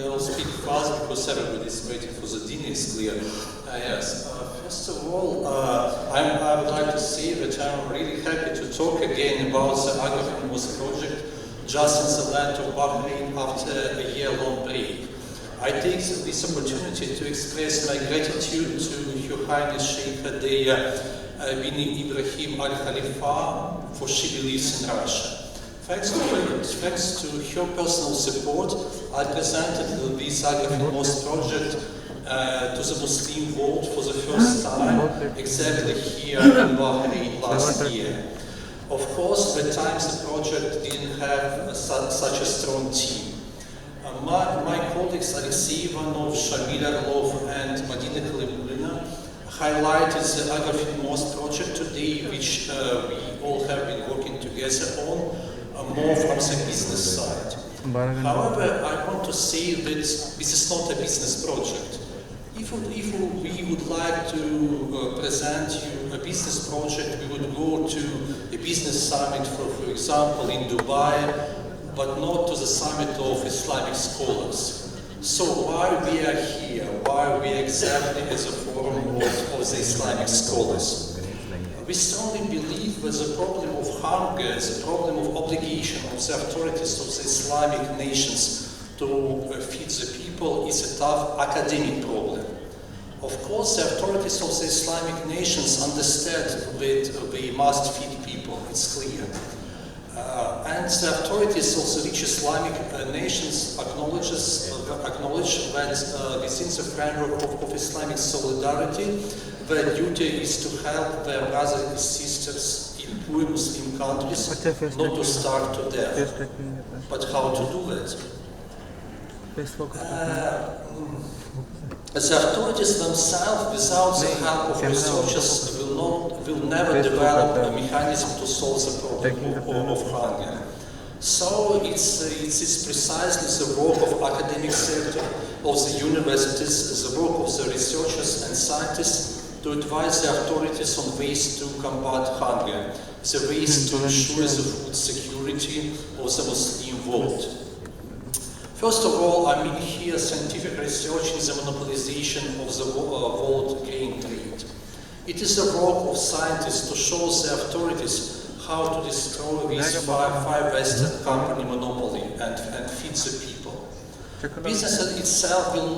will speak fast because everybody is waiting for the dinner, is clear. Yes, first of all, I would like to say that I'm really happy to talk again about the Agrofin project just in the land of Bahrain after a year-long break. I take this opportunity to express my gratitude to Your Highness Sheikh Hadeya bin Ibrahim Al Khalifa for she believes in Russia. Thanks to her personal support, I presented this Agrofin project to the Muslim world for the first time, exactly here in Bahrain last year. Of course, at times the project didn't have such a strong team. My colleagues Alexey Ivanov, Shamil Arlov and Madina Kalimulina highlighted the Agrofin project today, which we all have been working together on, more from the business side. However, I want to say that this is not a business project. If we would like to present you a business project, we would go to a business summit, for example, in Dubai, but not to the summit of Islamic scholars. So why we are here? Why we exactly as a forum of the Islamic scholars? We strongly believe that the problem of hunger, the problem of obligation of the authorities of the Islamic nations to feed the people is a tough academic problem. Of course, the authorities of the Islamic nations understand that they must feed people, it's clear. And the authorities of the rich Islamic nations acknowledge that within the framework of Islamic solidarity, their duty is to help their brothers and sisters in poor Muslim countries not to starve to death. But how to do that? The authorities themselves, without the help of researchers, will never develop a mechanism to solve the problem of hunger. So it's precisely the work of academic sector, of the universities, the work of the researchers and scientists to advise the authorities on ways to combat hunger, the ways to ensure the food security of the Muslim world. First of all, I mean here scientific research in the monopolization of the world grain trade. It is the work of scientists to show the authorities how to destroy this five Western company monopoly and feed the people. Business itself will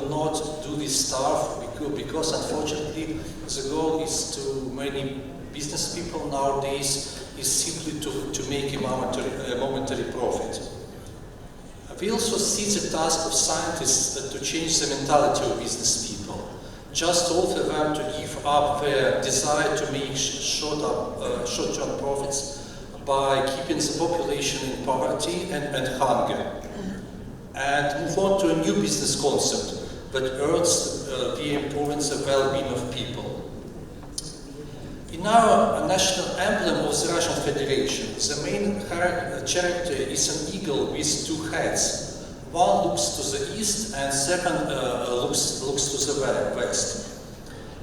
not do this stuff because unfortunately the goal is to many business people nowadays is simply to make a momentary profit. We also see the task of scientists to change the mentality of business people. Just offer them to give up their desire to make short-term profits by keeping the population in poverty and hunger. And move on to a new business concept that urges the improvement of the well-being of people. In our national emblem of the Russian Federation, the main character is an eagle with two heads. One looks to the east and second looks to the west.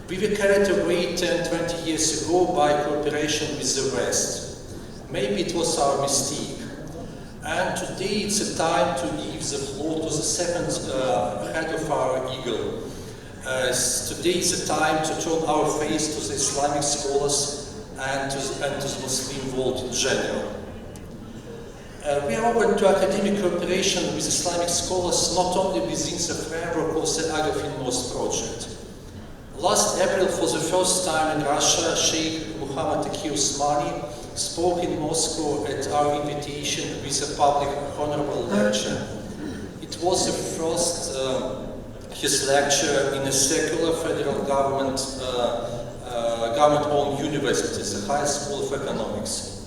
We were carried away 10-20 years ago by cooperation with the West. Maybe it was our mistake. And today it's a time to give the floor to the second head of our eagle. Today is a time to turn our face to the Islamic scholars and to the Muslim world in general. We are open to academic cooperation with Islamic scholars not only within the framework of the Agrofin project. Last April, for the first time in Russia, Sheikh Muhammad Taqi Usmani spoke in Moscow at our invitation with a public honorable lecture. It was the first his lecture in a secular federal government government-owned university, the High School of Economics.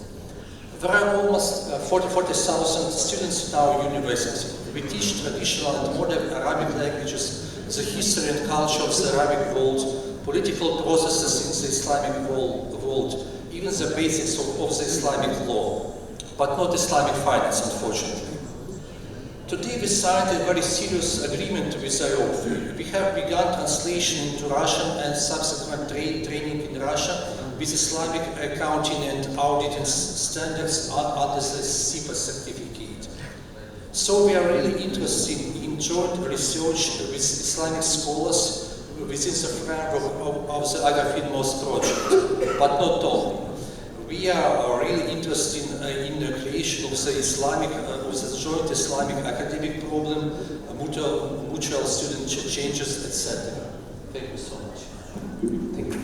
There are almost 40,000 students in our university. We teach traditional and modern Arabic languages, the history and culture of the Arabic world, political processes in the Islamic world, even the basics of the Islamic law, but not Islamic finance, unfortunately. Today we signed a very serious agreement with IOF. We have begun translation into Russian and subsequent training in Russia with Islamic accounting and auditing standards under the CIPA certificate. So we are really interested in joint research with Islamic scholars within the framework of the Agafin-Most project, but not only. We are really interested in the creation of the Islamic, of the joint Islamic academic problem, mutual student changes, etc. Thank you so much. Thank you.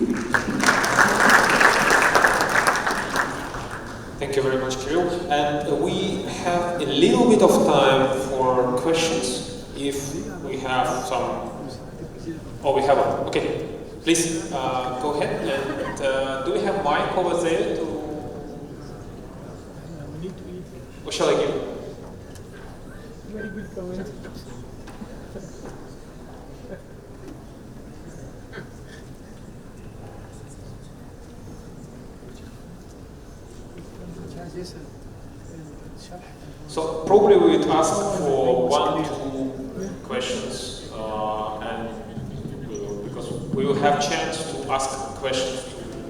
Thank you very much, Kirill. And we have a little bit of time for questions. If we have some, oh, we have one. Okay, please go ahead. And do we have mic over there to? What shall I give? Very good comment. So probably we would ask for 1-2 questions, and because we will have chance to ask questions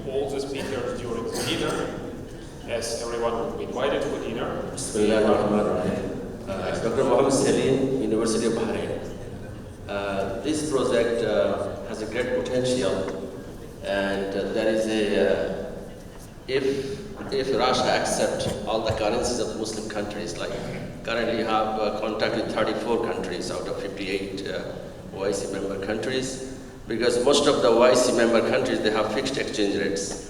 to all the speakers during the dinner, as everyone will be invited for dinner. Dr. Mohammed Salim, University of Bahrain. This project has a great potential, and there is a if Russia accepts all the currencies of Muslim countries, like currently you have contact with 34 countries out of 58 OIC member countries, because most of the OIC member countries, they have fixed exchange rates.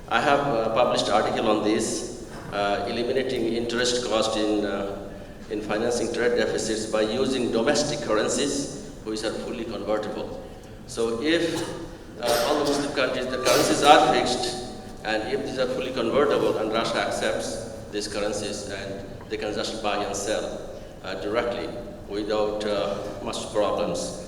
I have published article on this, eliminating interest cost in financing trade deficits by using domestic currencies, which are fully convertible. So if all the Muslim countries, the currencies are fixed, and if these are fully convertible and Russia accepts these currencies, and they can just buy and sell directly without much problems.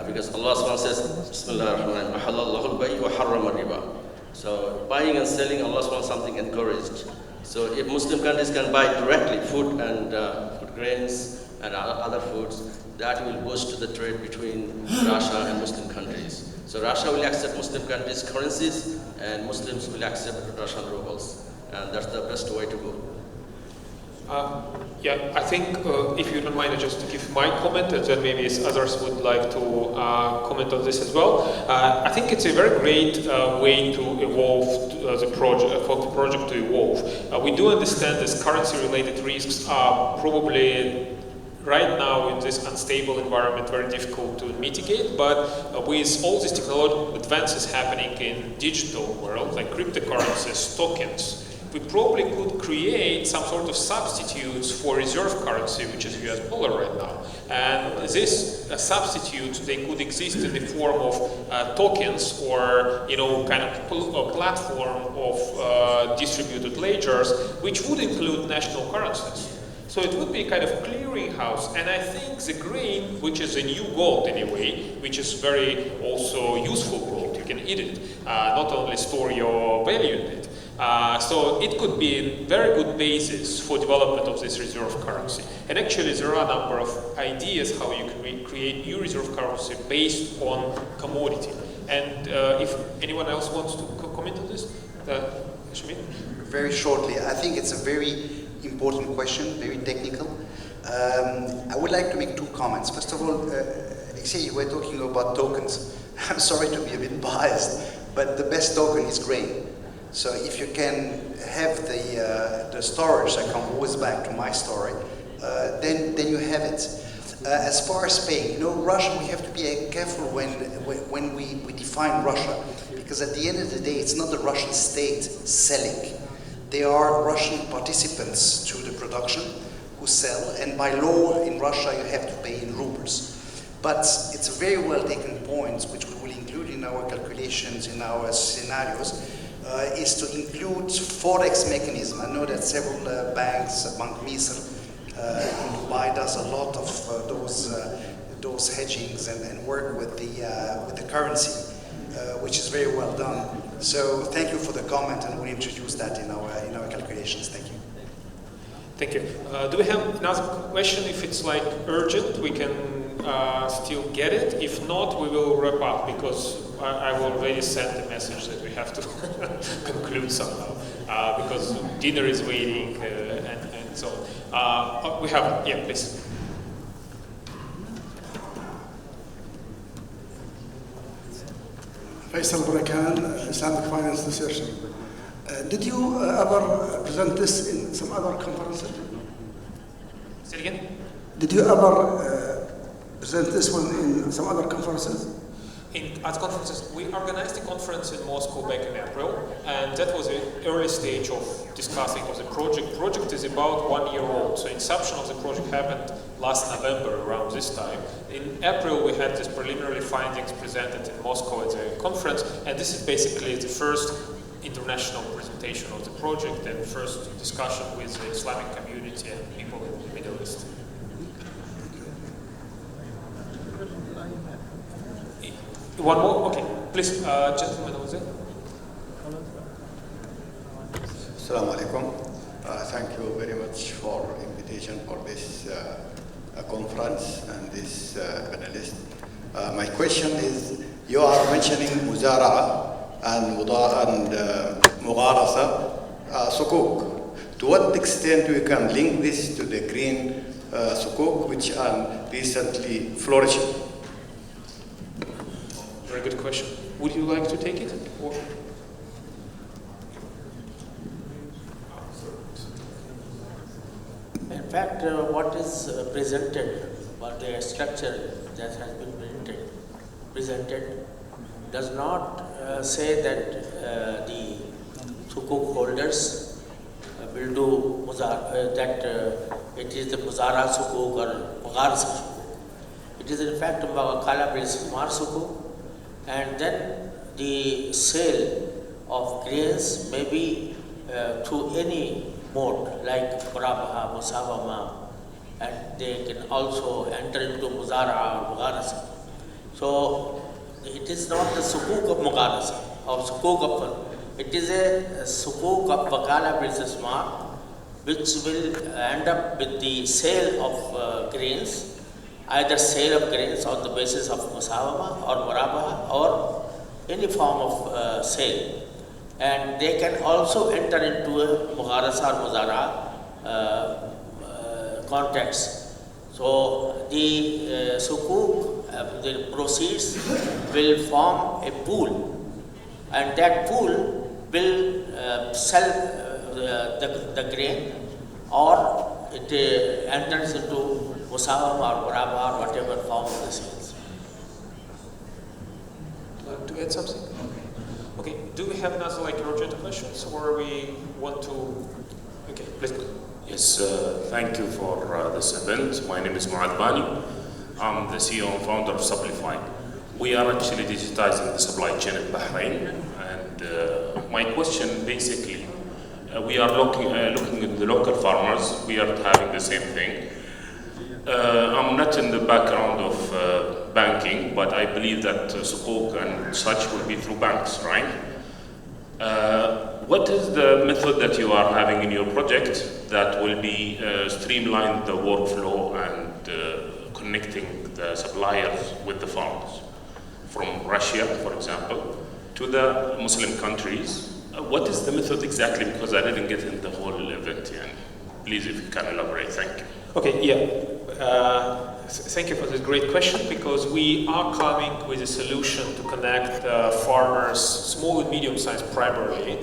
Because Allah SWT says, Bismillahirrahmanirrahim, so buying and selling, Allah SWT something encouraged. So if Muslim countries can buy directly food and food grains and other foods, that will boost the trade between Russia and Muslim countries. So Russia will accept Muslim countries' currencies, and Muslims will accept Russian rubles. And that's the best way to go. Yeah, I think if you don't mind, I just give my comment, and then maybe others would like to comment on this as well. I think it's a very great way to evolve the project, for the project to evolve. We do understand that currency-related risks are probably right now in this unstable environment very difficult to mitigate, but with all these technological advances happening in digital world, like cryptocurrencies, tokens, we probably could create some sort of substitutes for reserve currency, which is US dollar right now. And this substitutes, they could exist in the form of tokens, or kind of a platform of distributed ledgers, which would include national currencies. So it would be kind of clearinghouse, and I think the grain, which is a new gold anyway, which is very also useful gold, you can eat it, not only store your value in it. So it could be a very good basis for development of this reserve currency. And actually there are a number of ideas how you can create new reserve currency based on commodity. And if anyone else wants to comment on this, Shmit? Very shortly, I think it's a very important question, very technical. I would like to make 2 comments. First of all, Alexei, we're talking about tokens. I'm sorry to be a bit biased, but the best token is grain. So if you can have the storage, I come always back to my story, then you have it. As far as paying, Russia, we have to be careful when we define Russia, because at the end of the day, it's not the Russian state selling. They are Russian participants to the production. who sell, and by law in Russia you have to pay in rubles. But it's a very well taken point, which we will include in our calculations, in our scenarios, is to include forex mechanism. I know that several banks, Bank Misr in Dubai does a lot of those hedgings and work with the currency, which is very well done. So thank you for the comment, and we'll introduce that in our calculations. Thank you. Thank you. Do we have another question? If it's like urgent, we can still get it. If not, we will wrap up, because I will already send the message that we have to conclude somehow, because dinner is waiting and so on. We have, yeah, please. Faisal Burakan, Islamic Finance Research. Did you ever present this in some other conferences? Say it again? Did you ever present this one in some other conferences? At conferences, we organized a conference in Moscow back in April, and that was the early stage of discussing of the project. The project is about 1 year old, so inception of the project happened last November around this time. In April, we had these preliminary findings presented in Moscow at the conference, and this is basically the first international presentation of the project and first discussion with the Islamic community and people in the Middle East. One more? Okay. Please, gentleman over there. Assalamu alaikum. Thank you very much for invitation for this conference and this panelist. My question is, you are mentioning muzara'a and mugharasa, sukuk. To what extent we can link this to the green sukuk, which are recently flourishing? Very good question. Would you like to take it? Or? In fact, what is presented, what the structure that has been presented does not say that the sukuk holders will do that it is the muzara sukuk or mugharasa sukuk. It is in fact kala bil istimar sukuk, and then the sale of grains may be through any mode like murabaha, musawama, and they can also enter into muzara or mugharasa. So it is not the sukuk of mugharasa or sukuk of, it is a sukuk of wakala bil istismar, which will end up with the sale of grains, either sale of grains on the basis of musawama or murabaha or any form of sale. And they can also enter into a mugharasa or muzara context. So the sukuk, the proceeds will form a pool, and that pool will sell the grain, or it enters into musawama or muraba or whatever form of the sales. To add something? Okay, do we have another urgent questions, or we want to? Okay, please go. Yes, thank you for this event. My name is Muad Bani. I'm the CEO and founder of Supplify. We are actually digitizing the supply chain in Bahrain, and my question basically, we are looking at the local farmers. We are having the same thing. I'm not in the background of banking, but I believe that sukuk and such will be through banks, right? What is the method that you are having in your project that will be streamline the workflow and connecting the suppliers with the farmers? From Russia, for example, to the Muslim countries. What is the method exactly? Because I didn't get in the whole event. Yeah. Please, if you can elaborate. Thank you. Okay, yeah. Thank you for this great question, because we are coming with a solution to connect farmers, small and medium-sized primarily,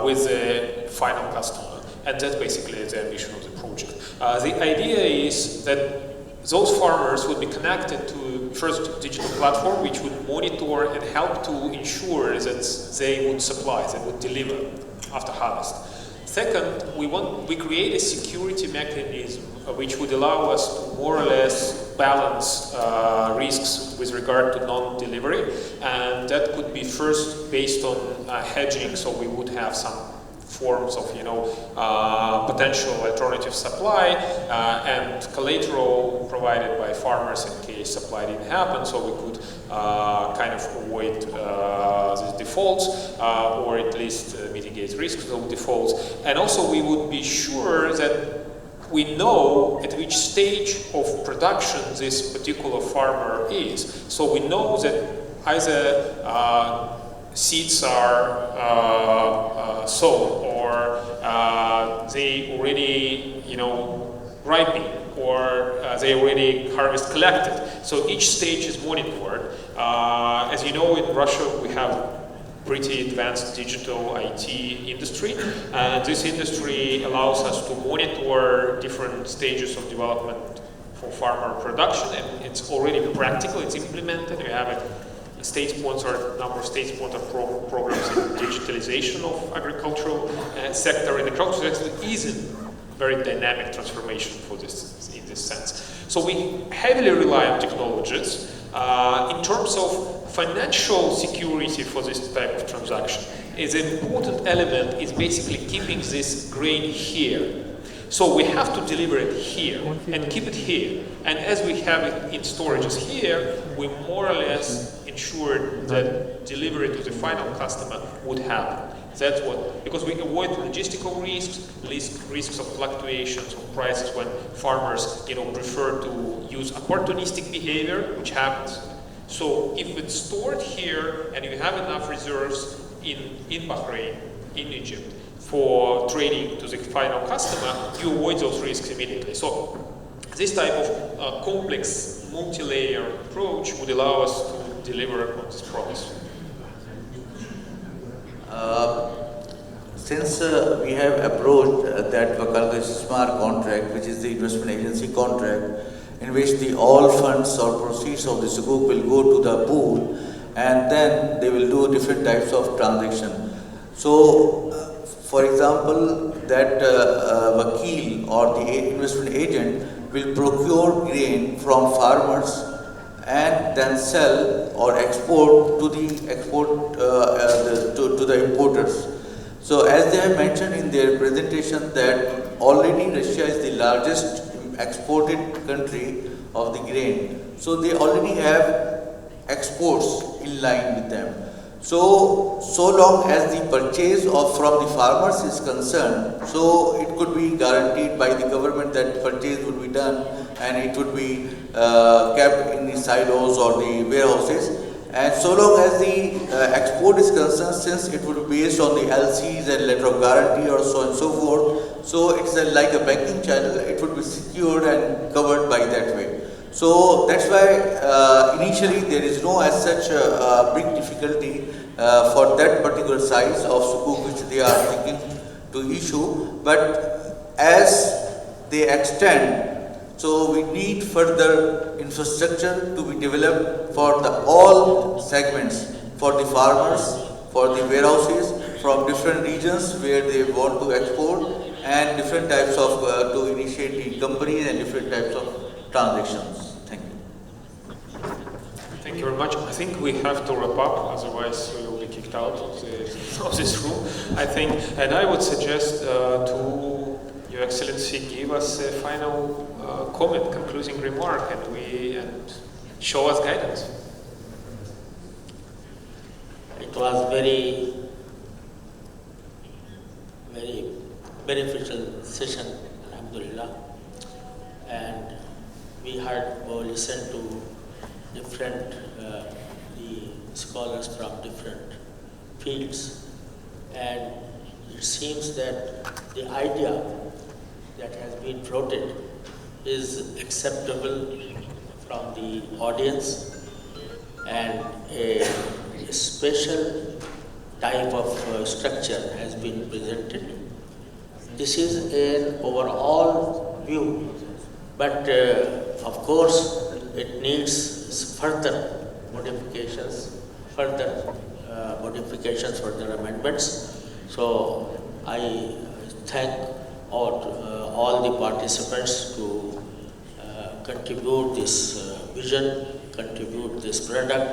with the final customer. And that's basically the ambition of the project. The idea is that those farmers would be connected to first digital platform, which would monitor and help to ensure that they would supply, they would deliver after harvest. Second, we create a security mechanism which would allow us to more or less balance risks with regard to non-delivery, and that could be first based on hedging, so we would have some forms of potential alternative supply and collateral provided by farmers in case supply didn't happen, so we could kind of avoid these defaults or at least mitigate risks of defaults. And also we would be sure that we know at which stage of production this particular farmer is. So we know that either seeds are sown or they already, ripen, or they already harvest collected. So each stage is monitored. As you know, in Russia we have pretty advanced digital IT industry, and this industry allows us to monitor different stages of development for farmer production, and it's already practical, it's implemented. We have a state-sponsored, number of state-sponsored programs in digitalization of agricultural sector, and the agricultural sector is a very dynamic transformation for this, in this sense. So we heavily rely on technologies. In terms of financial security for this type of transaction, is an important element is basically keeping this grain here. So we have to deliver it here and keep it here. And as we have it in storages here, we more or less ensured that delivery to the final customer would happen. That's what, because we avoid logistical risks of fluctuations of prices when farmers, prefer to use opportunistic behavior, which happens. So if it's stored here and you have enough reserves in Bahrain, in Egypt, for trading to the final customer, you avoid those risks immediately. So this type of complex, multi-layer approach would allow us to deliver on this promise. Since we have approached that Wakalka Istismar contract, which is the investment agency contract, in which all funds or proceeds of the sukuk will go to the pool, and then they will do different types of transaction. So, for example, that wakil or the investment agent will procure grain from farmers and then sell or export to the importers. So, as they have mentioned in their presentation that already Russia is the largest exported country of the grain. So they already have exports in line with them. So long as the purchase from the farmers is concerned, so it could be guaranteed by the government that purchase would be done and it would be kept in the silos or the warehouses. And so long as the export is concerned, since it would be based on the LCs and letter of guarantee or so and so forth, so it's like a banking channel, it would be secured and covered by that way. So that's why initially there is no as such big difficulty for that particular size of sukuk which they are thinking to issue. But as they extend, so we need further infrastructure to be developed for all segments, for the farmers, for the warehouses, from different regions where they want to export, and different types of, to initiate the companies and different types of transactions. Thank you. Thank you very much. I think we have to wrap up, otherwise we will be kicked out of this room, I think. And I would suggest to Your Excellency give us a final comment, concluding remark, and show us guidance. It was very beneficial session, alhamdulillah, and we heard or listened to different the scholars from different fields, and it seems that the idea that has been floated is acceptable from the audience, and a special type of structure has been presented. This is an overall view, but of course it needs further modifications, further amendments. So I thank all the participants to contribute this vision, contribute this product,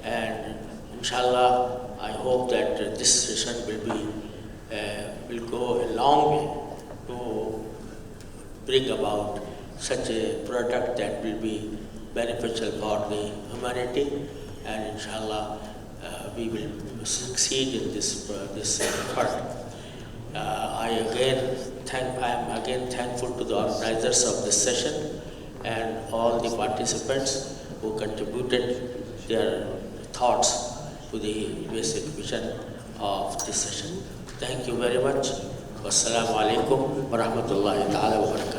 and inshallah, I hope that this session will go a long way to bring about such a product that will be beneficial for the humanity, and inshallah we will succeed in this effort. I am again thankful to the organizers of this session and all the participants who contributed their thoughts to the basic vision of this session. Thank you very much. Wassalamu alaikum wa rahmatullahi ta'ala wa barakatuh.